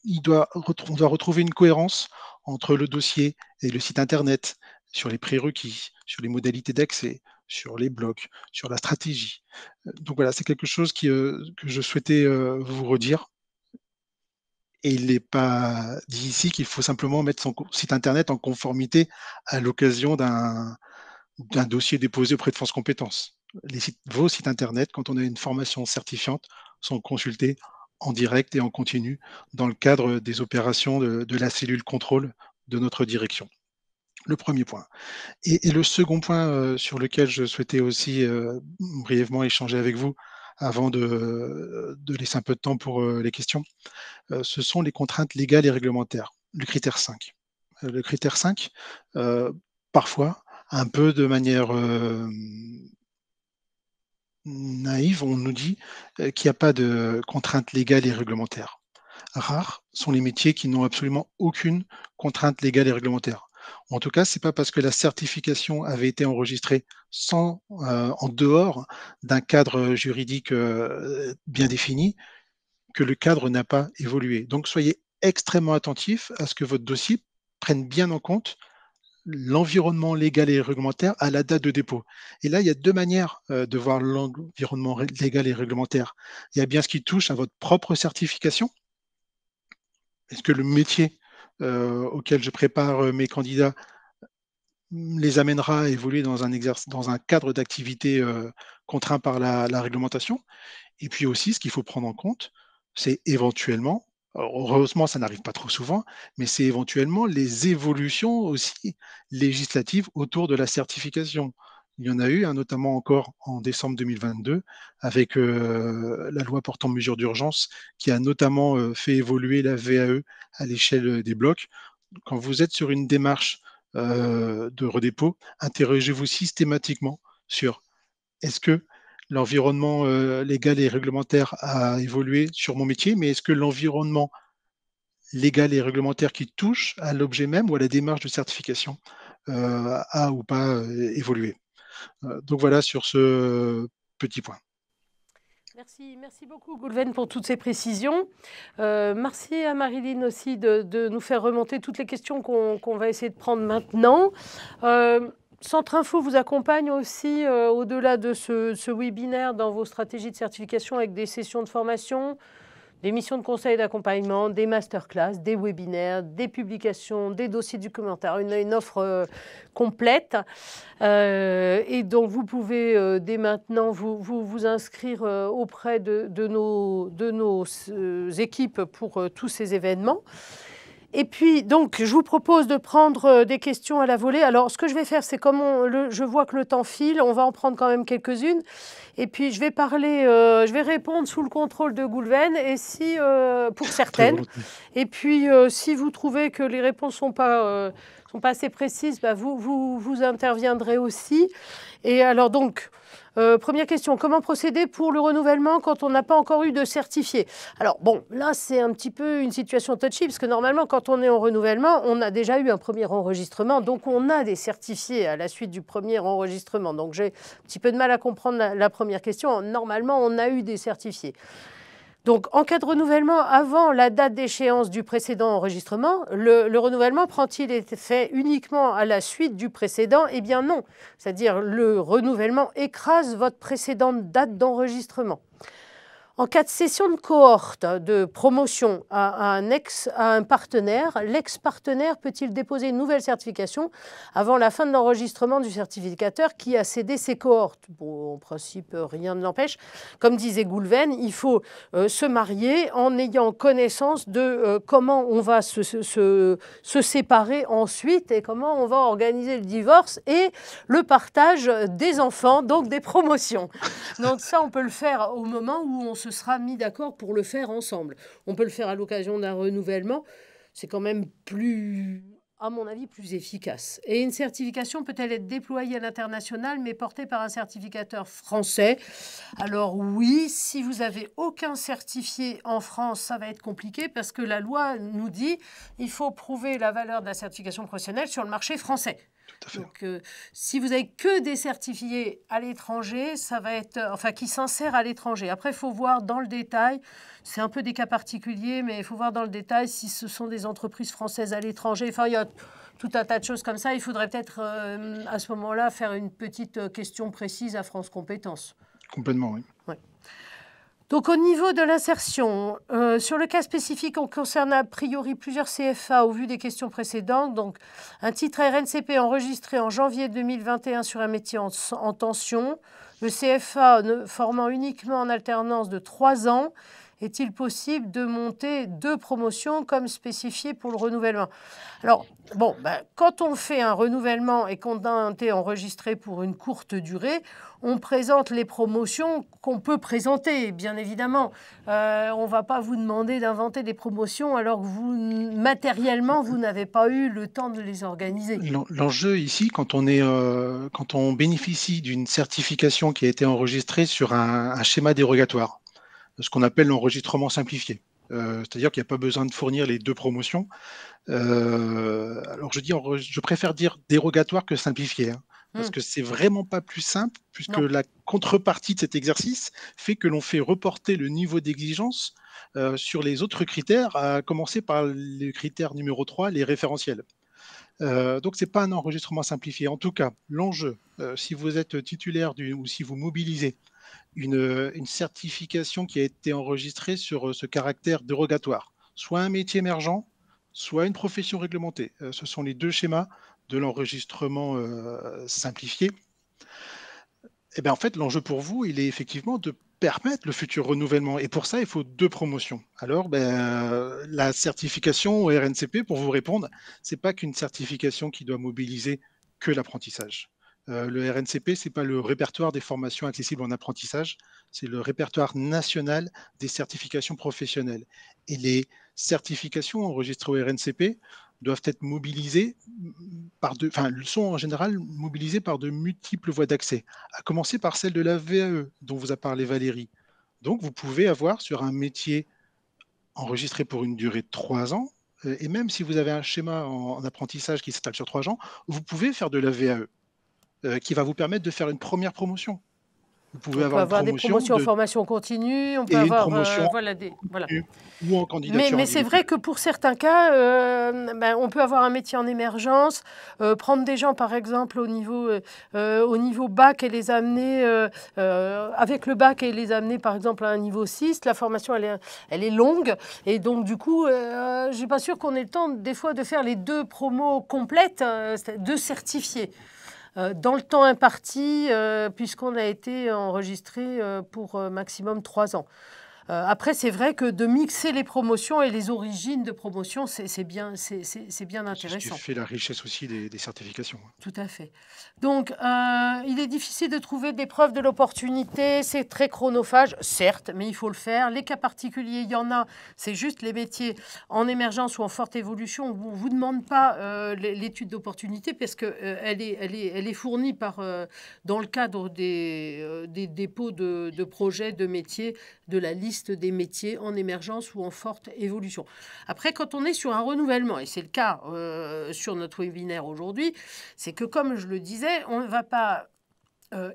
On doit retrouver une cohérence entre le dossier et le site internet, sur les prérequis, sur les modalités d'accès, sur les blocs, sur la stratégie. Donc voilà, c'est quelque chose que je souhaitais vous redire. Et il n'est pas dit ici qu'il faut simplement mettre son site internet en conformité à l'occasion d'un dossier déposé auprès de France Compétences. Vos sites internet, quand on a une formation certifiante, sont consultés en direct et en continu dans le cadre des opérations de la cellule contrôle de notre direction. Le premier point. Et le second point sur lequel je souhaitais aussi brièvement échanger avec vous avant de laisser un peu de temps pour les questions, ce sont les contraintes légales et réglementaires, le critère 5. Le critère 5, parfois, un peu de manière naïve, on nous dit qu'il n'y a pas de contraintes légales et réglementaires. Rares sont les métiers qui n'ont absolument aucune contrainte légale et réglementaire. En tout cas, c'est pas parce que la certification avait été enregistrée en dehors d'un cadre juridique bien défini que le cadre n'a pas évolué. Donc, soyez extrêmement attentifs à ce que votre dossier prenne bien en compte l'environnement légal et réglementaire à la date de dépôt. Et là, il y a deux manières de voir l'environnement légal et réglementaire. Il y a bien ce qui touche à votre propre certification. Est-ce que le métier auquel je prépare mes candidats les amènera à évoluer dans un cadre d'activité contraint par la réglementation? Et puis aussi, ce qu'il faut prendre en compte, c'est éventuellement, alors heureusement, ça n'arrive pas trop souvent, mais c'est éventuellement les évolutions aussi législatives autour de la certification. Il y en a eu, hein, notamment encore en décembre 2022, avec la loi portant mesures d'urgence, qui a notamment fait évoluer la VAE à l'échelle des blocs. Quand vous êtes sur une démarche de redépôt, interrogez-vous systématiquement sur est-ce que l'environnement légal et réglementaire a évolué sur mon métier, mais est-ce que l'environnement légal et réglementaire qui touche à l'objet même ou à la démarche de certification a ou pas évolué? Donc voilà sur ce petit point.
Merci beaucoup Goulven pour toutes ces précisions. Merci à Marilyn aussi de nous faire remonter toutes les questions qu'on va essayer de prendre maintenant. Centre Info vous accompagne aussi au-delà de ce webinaire dans vos stratégies de certification avec des sessions de formation, des missions de conseil et d'accompagnement, des masterclass, des webinaires, des publications, des dossiers du commentaire, une offre complète. Et donc, vous pouvez dès maintenant vous inscrire auprès de nos équipes pour tous ces événements. Et puis, donc, je vous propose de prendre des questions à la volée. Alors, ce que je vais faire, c'est comme je vois que le temps file, on va en prendre quand même quelques-unes. Et puis, je vais répondre sous le contrôle de Goulven, et si, pour certaines. Et puis, si vous trouvez que les réponses sont pas assez précises, bah, vous interviendrez aussi. Et alors, donc, première question, comment procéder pour le renouvellement quand on n'a pas encore eu de certifié? Alors bon, là c'est un petit peu une situation touchy, parce que normalement quand on est en renouvellement, on a déjà eu un premier enregistrement, donc on a des certifiés à la suite du premier enregistrement. Donc j'ai un petit peu de mal à comprendre la première question. Normalement, on a eu des certifiés. Donc, en cas de renouvellement avant la date d'échéance du précédent enregistrement, le renouvellement prend-il été fait uniquement à la suite du précédent? Eh bien non. C'est-à-dire le renouvellement écrase votre précédente date d'enregistrement. En cas de cession de cohorte, de promotion à un partenaire, l'ex-partenaire peut-il déposer une nouvelle certification avant la fin de l'enregistrement du certificateur qui a cédé ses cohortes? Bon, en principe, rien ne l'empêche. Comme disait Goulven, il faut se marier en ayant connaissance de comment on va se séparer ensuite et comment on va organiser le divorce et le partage des enfants, donc des promotions. Donc ça, on peut le faire au moment où on se sera mis d'accord pour le faire ensemble. On peut le faire à l'occasion d'un renouvellement. C'est quand même plus, à mon avis, plus efficace. Et une certification peut-elle être déployée à l'international, mais portée par un certificateur français? Alors oui, si vous n'avez aucun certifié en France, ça va être compliqué parce que la loi nous dit qu'il faut prouver la valeur de la certification professionnelle sur le marché français. Donc, si vous n'avez que des certifiés à l'étranger, ça va être, qui s'insèrent à l'étranger. Après, il faut voir dans le détail, c'est un peu des cas particuliers, mais il faut voir dans le détail si ce sont des entreprises françaises à l'étranger. Enfin, il y a tout un tas de choses comme ça. Il faudrait peut-être, à ce moment-là, faire une petite question précise à France Compétences.
Complètement, oui.
Ouais. Donc, au niveau de l'insertion, sur le cas spécifique, on concerne a priori plusieurs CFA au vu des questions précédentes. Donc, un titre RNCP enregistré en janvier 2021 sur un métier en tension. Le CFA formant uniquement en alternance de 3 ans. Est-il possible de monter 2 promotions comme spécifié pour le renouvellement? Alors, bon, quand on fait un renouvellement et qu'on a été enregistré pour une courte durée, on présente les promotions qu'on peut présenter, bien évidemment. On ne va pas vous demander d'inventer des promotions alors que matériellement, vous n'avez pas eu le temps de les organiser.
L'enjeu ici, quand on bénéficie d'une certification qui a été enregistrée sur un schéma dérogatoire, ce qu'on appelle l'enregistrement simplifié. C'est-à-dire qu'il n'y a pas besoin de fournir les 2 promotions. Alors je préfère dire dérogatoire que simplifié, hein, parce que c'est vraiment pas plus simple, puisque la contrepartie de cet exercice fait que l'on fait reporter le niveau d'exigence sur les autres critères, à commencer par le critère numéro 3, les référentiels. Donc, ce n'est pas un enregistrement simplifié. En tout cas, l'enjeu, si vous êtes titulaire ou si vous mobilisez une certification qui a été enregistrée sur ce caractère dérogatoire, soit un métier émergent, soit une profession réglementée. Ce sont les 2 schémas de l'enregistrement simplifié. Et bien, en fait, l'enjeu pour vous, il est effectivement de permettre le futur renouvellement. Et pour ça, il faut 2 promotions. Alors, la certification au RNCP, pour vous répondre, ce n'est pas qu'une certification qui doit mobiliser que l'apprentissage. Le RNCP, ce n'est pas le répertoire des formations accessibles en apprentissage, c'est le répertoire national des certifications professionnelles. Et les certifications enregistrées au RNCP doivent être mobilisées sont en général mobilisées par de multiples voies d'accès, à commencer par celle de la VAE dont vous a parlé Valérie. Donc, vous pouvez avoir sur un métier enregistré pour une durée de 3 ans, et même si vous avez un schéma en apprentissage qui s'étale sur 3 ans, vous pouvez faire de la VAE. Qui va vous permettre de faire une première promotion. Vous pouvez avoir
des promotions en formation continue, on peut avoir
ou en candidature.
Mais c'est vrai que pour certains cas, on peut avoir un métier en émergence, prendre des gens par exemple au niveau bac et les amener avec le bac et les amener par exemple à un niveau 6. La formation elle est longue et donc du coup, je suis pas sûre qu'on ait le temps des fois de faire les 2 promos complètes, 2 certifiés. Dans le temps imparti, puisqu'on a été enregistré pour maximum 3 ans. Après, c'est vrai que de mixer les promotions et les origines de promotion, c'est bien intéressant.
C'est ce qui fait la richesse aussi des certifications.
Tout à fait. Donc, il est difficile de trouver des preuves de l'opportunité. C'est très chronophage, certes, mais il faut le faire. Les cas particuliers, il y en a. C'est juste les métiers en émergence ou en forte évolution. On ne vous demande pas l'étude d'opportunité parce qu'elle est fournie dans le cadre des dépôts de projets, de métiers, de la liste des métiers en émergence ou en forte évolution. Après, quand on est sur un renouvellement, et c'est le cas sur notre webinaire aujourd'hui, c'est que, comme je le disais, on ne va pas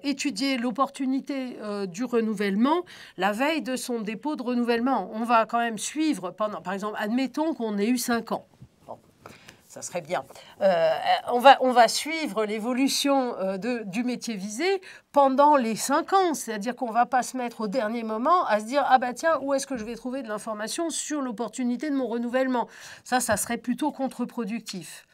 étudier l'opportunité du renouvellement la veille de son dépôt de renouvellement. On va quand même suivre pendant, par exemple, admettons qu'on ait eu 5 ans. Bon, ça serait bien. On va suivre l'évolution du métier visé pendant les 5 ans. C'est-à-dire qu'on ne va pas se mettre au dernier moment à se dire « Ah bah tiens, où est-ce que je vais trouver de l'information sur l'opportunité de mon renouvellement ?» Ça serait plutôt contre-productif.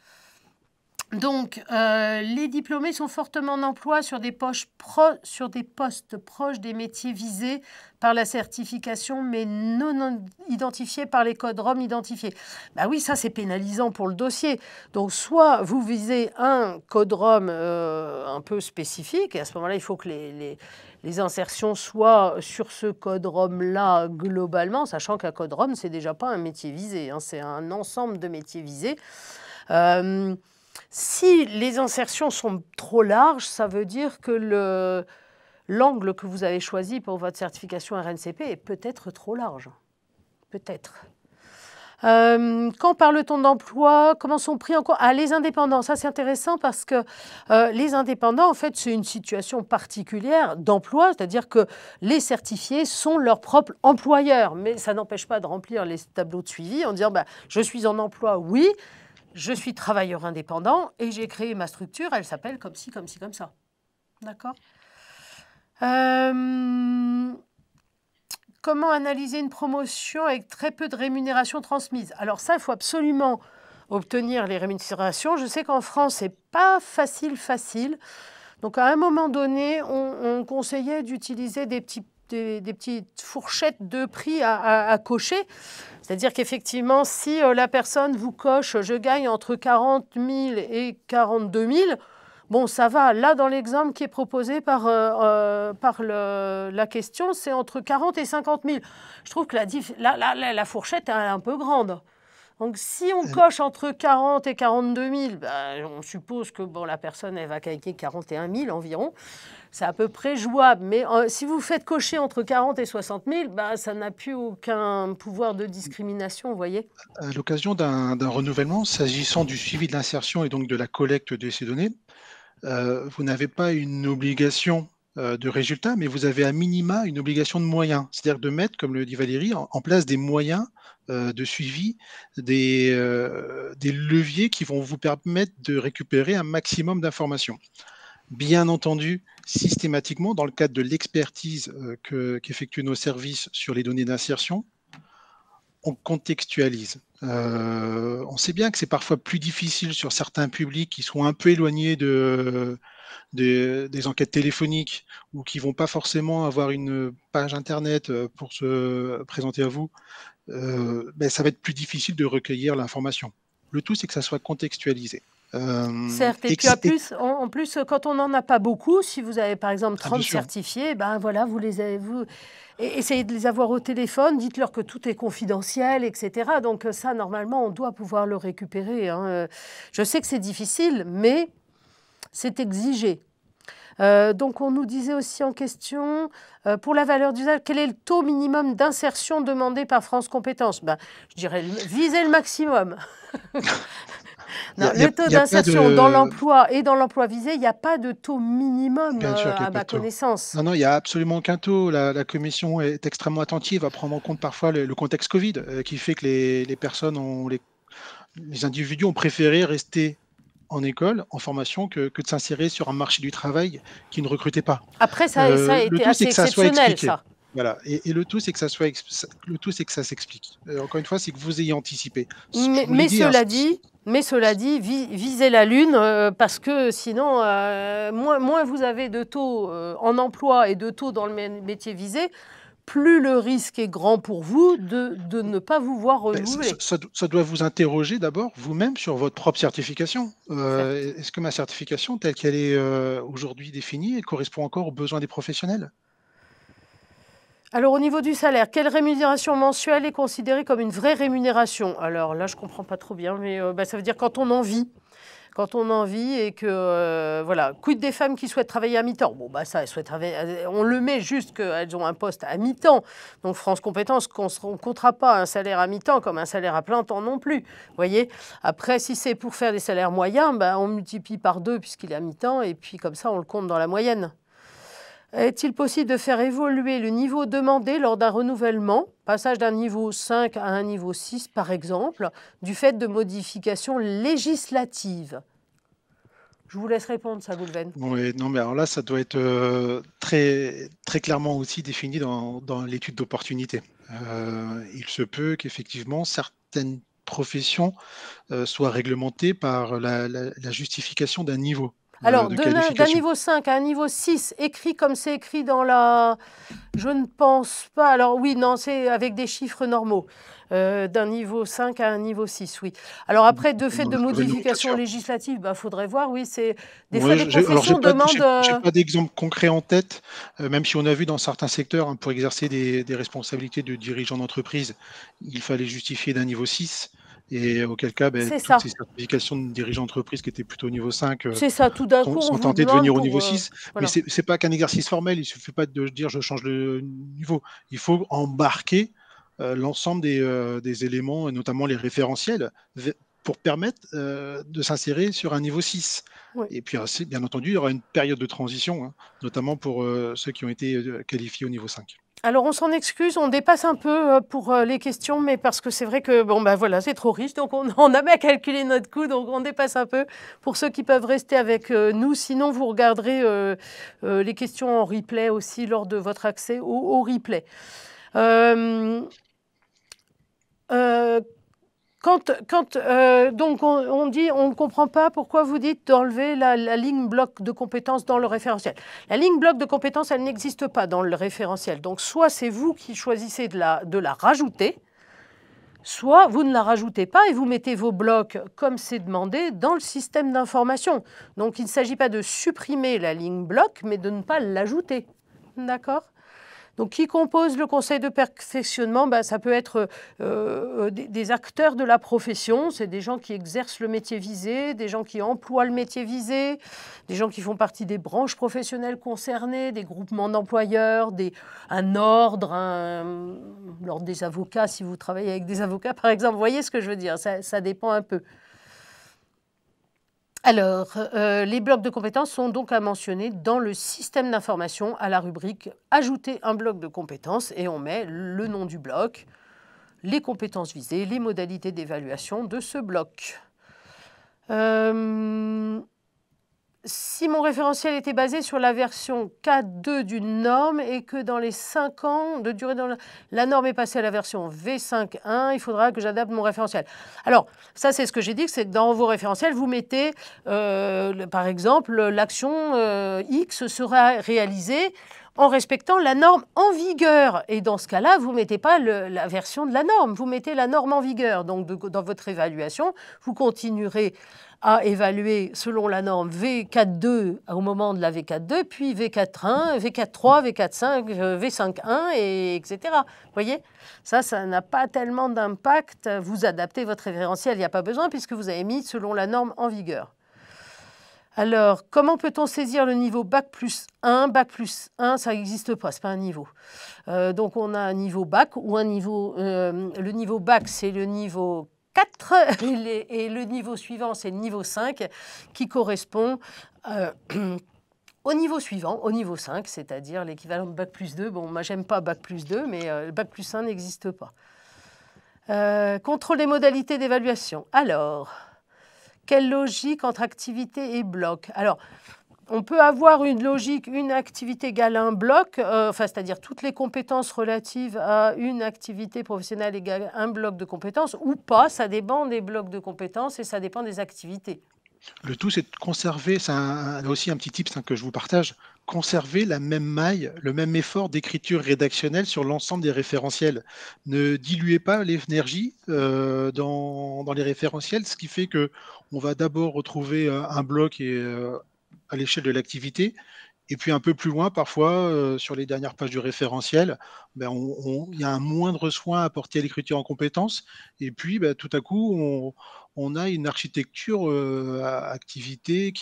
Donc, les diplômés sont fortement en emploi sur des postes proches des métiers visés par la certification, mais non identifiés par les codes ROM identifiés. Ben oui, ça, c'est pénalisant pour le dossier. Donc, soit vous visez un code ROM un peu spécifique, et à ce moment-là, il faut que les insertions soient sur ce code ROM-là globalement, sachant qu'un code ROM, c'est déjà pas un métier visé, hein, c'est un ensemble de métiers visés. Si les insertions sont trop larges, ça veut dire que l'angle que vous avez choisi pour votre certification RNCP est peut-être trop large. Peut-être. Quand parle-t-on d'emploi? Comment sont pris en compte? Les indépendants, ça c'est intéressant parce que les indépendants, en fait, c'est une situation particulière d'emploi, c'est-à-dire que les certifiés sont leurs propres employeurs, mais ça n'empêche pas de remplir les tableaux de suivi en disant je suis en emploi, oui. Je suis travailleur indépendant et j'ai créé ma structure, elle s'appelle comme ci, comme ci, comme ça. D'accord ? Comment analyser une promotion avec très peu de rémunération transmise? Alors ça, il faut absolument obtenir les rémunérations. Je sais qu'en France, ce n'est pas facile. Donc à un moment donné, on conseillait d'utiliser des petites fourchettes de prix à cocher. C'est-à-dire qu'effectivement, si la personne vous coche « je gagne entre 40 000 et 42 000 », bon, ça va. Là, dans l'exemple qui est proposé par la question, c'est entre 40 et 50 000. Je trouve que la fourchette est un peu grande. Donc, si on coche entre 40 et 42 000, on suppose que la personne elle va gagner 41 000 environ. C'est à peu près jouable. Mais si vous faites cocher entre 40 et 60 000, ça n'a plus aucun pouvoir de discrimination, vous voyez.
À l'occasion d'un renouvellement, s'agissant du suivi de l'insertion et donc de la collecte de ces données, vous n'avez pas une obligation de résultat, mais vous avez à minima une obligation de moyens. C'est-à-dire de mettre, comme le dit Valérie, en place des moyens de suivi, des leviers qui vont vous permettre de récupérer un maximum d'informations. Bien entendu, systématiquement, dans le cadre de l'expertise qu'effectuent nos services sur les données d'insertion, on contextualise. On sait bien que c'est parfois plus difficile sur certains publics qui sont un peu éloignés des enquêtes téléphoniques ou qui ne vont pas forcément avoir une page Internet pour se présenter à vous. Ça va être plus difficile de recueillir l'information. Le tout, c'est que ça soit contextualisé.
Certes, et puis en plus, quand on n'en a pas beaucoup, si vous avez par exemple 30 certifiés, vous essayez de les avoir au téléphone, dites-leur que tout est confidentiel, etc. Donc ça, normalement, on doit pouvoir le récupérer. Hein. Je sais que c'est difficile, mais c'est exigé. Donc on nous disait aussi en question, pour la valeur d'usage, quel est le taux minimum d'insertion demandé par France Compétences? Je dirais viser le maximum. Non, le taux d'insertion dans l'emploi et dans l'emploi visé, il n'y a pas de taux minimum à ma connaissance.
Non, il n'y a absolument aucun taux. La commission est extrêmement attentive à prendre en compte parfois le contexte Covid qui fait que les personnes, les individus ont préféré rester en école, en formation, que de s'insérer sur un marché du travail qui ne recrutait pas.
Après, ça a été assez exceptionnel, ça.
Voilà, et le tout, c'est que ça s'explique. Encore une fois, c'est que vous ayez anticipé.
Mais cela dit, visez la Lune, parce que sinon, moins vous avez de taux en emploi et de taux dans le métier visé, plus le risque est grand pour vous de ne pas vous voir
Ben,
renouveler.
ça doit vous interroger d'abord vous-même sur votre propre certification.
Certes.
Est-ce que ma certification telle qu'elle est aujourd'hui définie, elle correspond encore aux besoins des professionnels?
Alors, au niveau du salaire, quelle rémunération mensuelle est considérée comme une vraie rémunération? Alors là, je ne comprends pas trop bien, mais ça veut dire quand on en vit. Quand on en vit et que, voilà, quid des femmes qui souhaitent travailler à mi-temps? Bon, ça, elles souhaitent on le met juste qu'elles ont un poste à mi-temps. Donc, France Compétences, on ne comptera pas un salaire à mi-temps comme un salaire à plein temps non plus. Vous voyez? Après, si c'est pour faire des salaires moyens, on multiplie par 2 puisqu'il est à mi-temps et puis comme ça, on le compte dans la moyenne. Est-il possible de faire évoluer le niveau demandé lors d'un renouvellement, passage d'un niveau 5 à un niveau 6 par exemple, du fait de modifications législatives? Je vous laisse répondre, ça, Goulven.
Oui, non, mais alors là, ça doit être très, très clairement aussi défini dans l'étude d'opportunité. Il se peut qu'effectivement, certaines professions soient réglementées par la justification d'un niveau
Alors,
de
d'un
qualification.
niveau 5 à un niveau 6, écrit comme c'est écrit dans la... Je ne pense pas. Alors oui, non, c'est avec des chiffres normaux. D'un niveau 5 à un niveau 6, oui. Alors après, de fait de
J'aurais une
modifications
nomenclature.
législatives, faudrait voir, oui, c'est... Des fois,
Ouais,
des
alors
professions demandent...
j'ai pas d'exemple concret en tête, même si on a vu dans certains secteurs, hein, pour exercer des responsabilités de dirigeant d'entreprise, il fallait justifier d'un niveau 6 et auquel cas,
c'est
toutes
ça.
ces certifications de dirigeant d'entreprise qui étaient plutôt au niveau 5,
C'est ça, tout d'un coup, on
sont
vous
tentées de
demande
venir au
pour...
niveau 6. Mais
voilà.
c'est pas qu'un exercice formel, il suffit pas de dire: «Je change de niveau». Il faut embarquer, l'ensemble des éléments et notamment les référentiels pour permettre, de s'insérer sur un niveau 6.
Oui.
Et puis ainsi, bien entendu, il y aura une période de transition, hein, notamment pour, ceux qui ont été, qualifiés au niveau 5.
Alors, on s'en excuse, on dépasse un peu pour les questions, mais parce que c'est vrai que, voilà, c'est trop riche, donc on a bien calculé notre coût, donc on dépasse un peu. Pour ceux qui peuvent rester avec nous, sinon vous regarderez les questions en replay aussi lors de votre accès au replay. Donc on dit, on ne comprend pas pourquoi vous dites d'enlever la ligne bloc de compétences dans le référentiel. La ligne bloc de compétences, elle n'existe pas dans le référentiel. Donc soit c'est vous qui choisissez de la rajouter, soit vous ne la rajoutez pas et vous mettez vos blocs, comme c'est demandé, dans le système d'information. Donc il ne s'agit pas de supprimer la ligne bloc, mais de ne pas l'ajouter. D'accord ? Donc, qui compose le conseil de perfectionnement? Ça peut être des acteurs de la profession, c'est des gens qui exercent le métier visé, des gens qui emploient le métier visé, des gens qui font partie des branches professionnelles concernées, des groupements d'employeurs, un ordre, l'ordre des avocats, si vous travaillez avec des avocats, par exemple. Vous voyez ce que je veux dire? Ça dépend un peu. Alors, les blocs de compétences sont donc à mentionner dans le système d'information à la rubrique « Ajouter un bloc de compétences » et on met le nom du bloc, les compétences visées, les modalités d'évaluation de ce bloc. Si mon référentiel était basé sur la version 4.2 d'une norme et que dans les 5 ans de durée de la norme est passée à la version V5.1, il faudra que j'adapte mon référentiel. Alors, ça c'est ce que j'ai dit, c'est que dans vos référentiels, vous mettez, par exemple, l'action X sera réalisée en respectant la norme en vigueur. Et dans ce cas-là, vous ne mettez pas la version de la norme, vous mettez la norme en vigueur. Donc, dans votre évaluation, vous continuerez à évaluer selon la norme V4.2 au moment de la V4.2, puis V4.1, V4.3, V4.5, V5.1, etc. Vous voyez? Ça n'a pas tellement d'impact. Vous adaptez votre référentiel, il n'y a pas besoin, puisque vous avez mis selon la norme en vigueur. Alors, comment peut-on saisir le niveau Bac plus 1? Bac plus 1, ça n'existe pas, ce n'est pas un niveau. Donc, on a un niveau Bac ou un niveau... le niveau Bac, c'est le niveau 4 et le niveau suivant, c'est le niveau 5 qui correspond au niveau suivant, au niveau 5, c'est-à-dire l'équivalent de Bac plus 2. Bon, moi, j'aime pas Bac plus 2, mais Bac plus 1 n'existe pas. Contrôle des modalités d'évaluation. Alors, quelle logique entre activité et bloc? Alors, on peut avoir une logique, une activité égale un bloc, c'est-à-dire toutes les compétences relatives à une activité professionnelle égale un bloc de compétences, ou pas, ça dépend des blocs de compétences et ça dépend des activités.
Le tout, c'est de conserver, là aussi un petit tips que je vous partage, conserver la même maille, le même effort d'écriture rédactionnelle sur l'ensemble des référentiels. Ne diluez pas l'énergie dans les référentiels, ce qui fait que on va d'abord retrouver un bloc à l'échelle de l'activité, et puis un peu plus loin, parfois, sur les dernières pages du référentiel, ben, il y a un moindre soin apporté à l'écriture en compétences. Et puis, ben, tout à coup, on a une architecture activité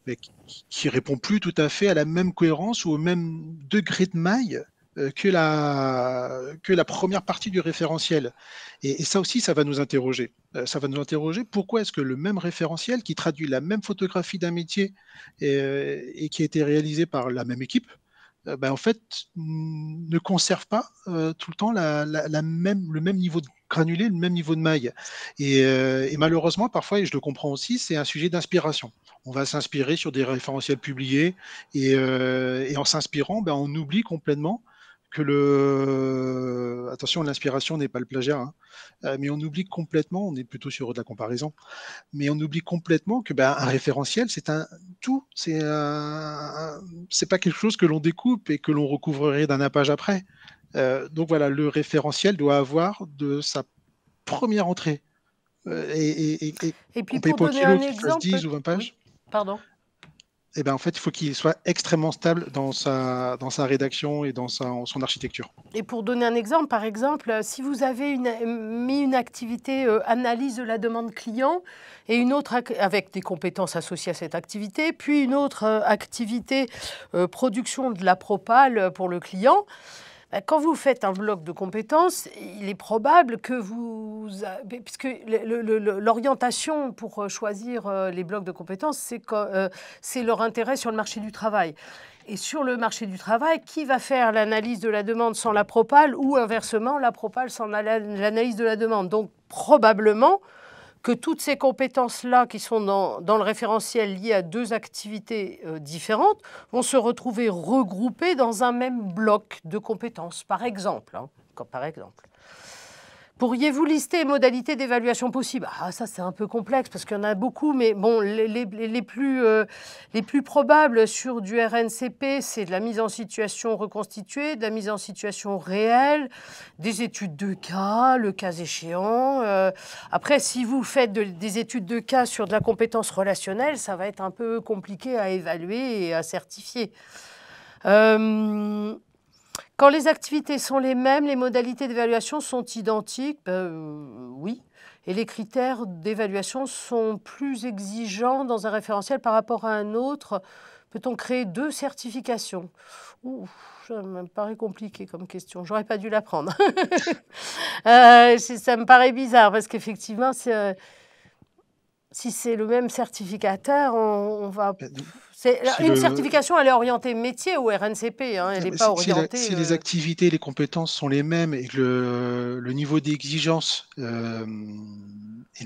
ben, qui répond plus tout à fait à la même cohérence ou au même degré de maille que la première partie du référentiel. Et ça aussi, ça va nous interroger. Ça va nous interroger pourquoi est-ce que le même référentiel qui traduit la même photographie d'un métier et qui a été réalisé par la même équipe, ben, en fait, ne conserve pas tout le temps le même niveau de granulé, le même niveau de maille. Et malheureusement, parfois, et je le comprends aussi, c'est un sujet d'inspiration. On va s'inspirer sur des référentiels publiés et en s'inspirant, ben, on oublie complètement que attention, l'inspiration n'est pas le plagiat, hein, mais on oublie complètement, on est plutôt sur de la comparaison, mais on oublie complètement que ben, un référentiel, c'est un tout, c'est pas quelque chose que l'on découpe et que l'on recouvrerait d'un page après. Donc voilà, le référentiel doit avoir de sa première entrée.
Et
On
puis
paye
pour
pas au
donner
kilo
un
qu'il fasse
exemple,
10 ou 20 pages.
oui, pardon.
Et ben en fait, il faut qu'il soit extrêmement stable dans sa rédaction et dans son architecture.
Et pour donner un exemple, par exemple, si vous avez mis une activité analyse de la demande client et une autre avec des compétences associées à cette activité, puis une autre activité production de la propale pour le client, quand vous faites un bloc de compétences, il est probable que puisque l'orientation pour choisir les blocs de compétences, c'est leur intérêt sur le marché du travail. Et sur le marché du travail, qui va faire l'analyse de la demande sans la propale ou inversement, la propale sans l'analyse de la demande? Donc probablement que toutes ces compétences-là qui sont dans le référentiel liées à deux activités différentes vont se retrouver regroupées dans un même bloc de compétences, par exemple. Par exemple. Pourriez-vous lister les modalités d'évaluation possibles? Ça, c'est un peu complexe parce qu'il y en a beaucoup, mais bon, les plus probables sur du RNCP, c'est de la mise en situation reconstituée, de la mise en situation réelle, des études de cas, le cas échéant. Après, si vous faites des études de cas sur de la compétence relationnelle, ça va être un peu compliqué à évaluer et à certifier. Quand les activités sont les mêmes, les modalités d'évaluation sont identiques, oui. Et les critères d'évaluation sont plus exigeants dans un référentiel par rapport à un autre. Peut-on créer deux certifications? Ça me paraît compliqué comme question. J'aurais pas dû la prendre. Ça me paraît bizarre parce qu'effectivement, si c'est le même certificateur, on va... Une certification, elle est orientée métier au RNCP, hein, elle n'est pas orientée...
Si les activités, les compétences sont les mêmes et que le niveau d'exigence est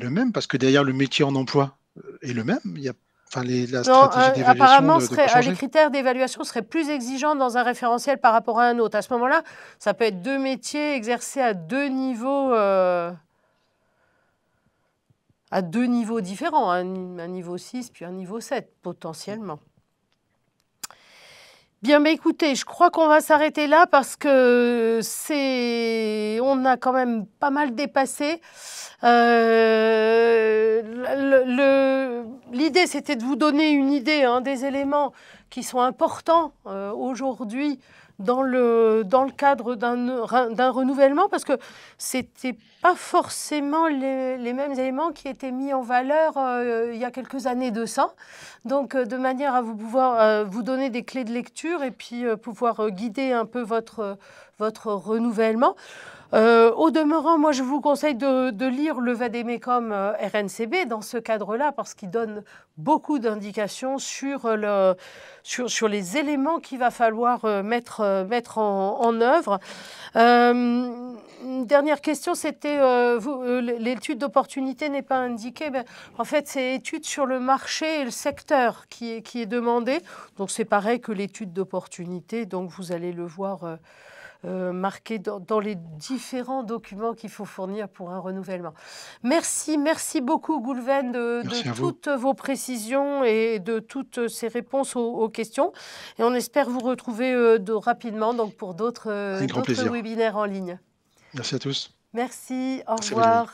le même, parce que derrière le métier en emploi est le même, il y a la stratégie d'évaluation
apparemment,
ne doit pas changer.
les critères d'évaluation seraient plus exigeants dans un référentiel par rapport à un autre. À ce moment-là, ça peut être deux métiers exercés à deux niveaux... à deux niveaux différents, un niveau 6 puis un niveau 7, potentiellement. Bien, mais écoutez, je crois qu'on va s'arrêter là parce que on a quand même pas mal dépassé. L'idée, c'était de vous donner une idée des éléments qui sont importants aujourd'hui dans le cadre d'un renouvellement, parce que c'était pas forcément les mêmes éléments qui étaient mis en valeur il y a quelques années de ça. Donc, de manière à pouvoir vous donner des clés de lecture et puis pouvoir guider un peu votre renouvellement. Au demeurant, moi, je vous conseille de lire le Vademecum RNCB dans ce cadre-là, parce qu'il donne beaucoup d'indications sur les éléments qu'il va falloir mettre en œuvre. Une dernière question, c'était l'étude d'opportunité n'est pas indiquée. En fait, c'est l'étude sur le marché et le secteur qui est demandée. Donc, c'est pareil que l'étude d'opportunité. Donc, vous allez le voir marqué dans les différents documents qu'il faut fournir pour un renouvellement. Merci beaucoup Goulven de toutes vos précisions et de toutes ces réponses aux questions. Et on espère vous retrouver rapidement donc, pour d'autres webinaires en ligne.
Merci à tous.
Merci, au revoir.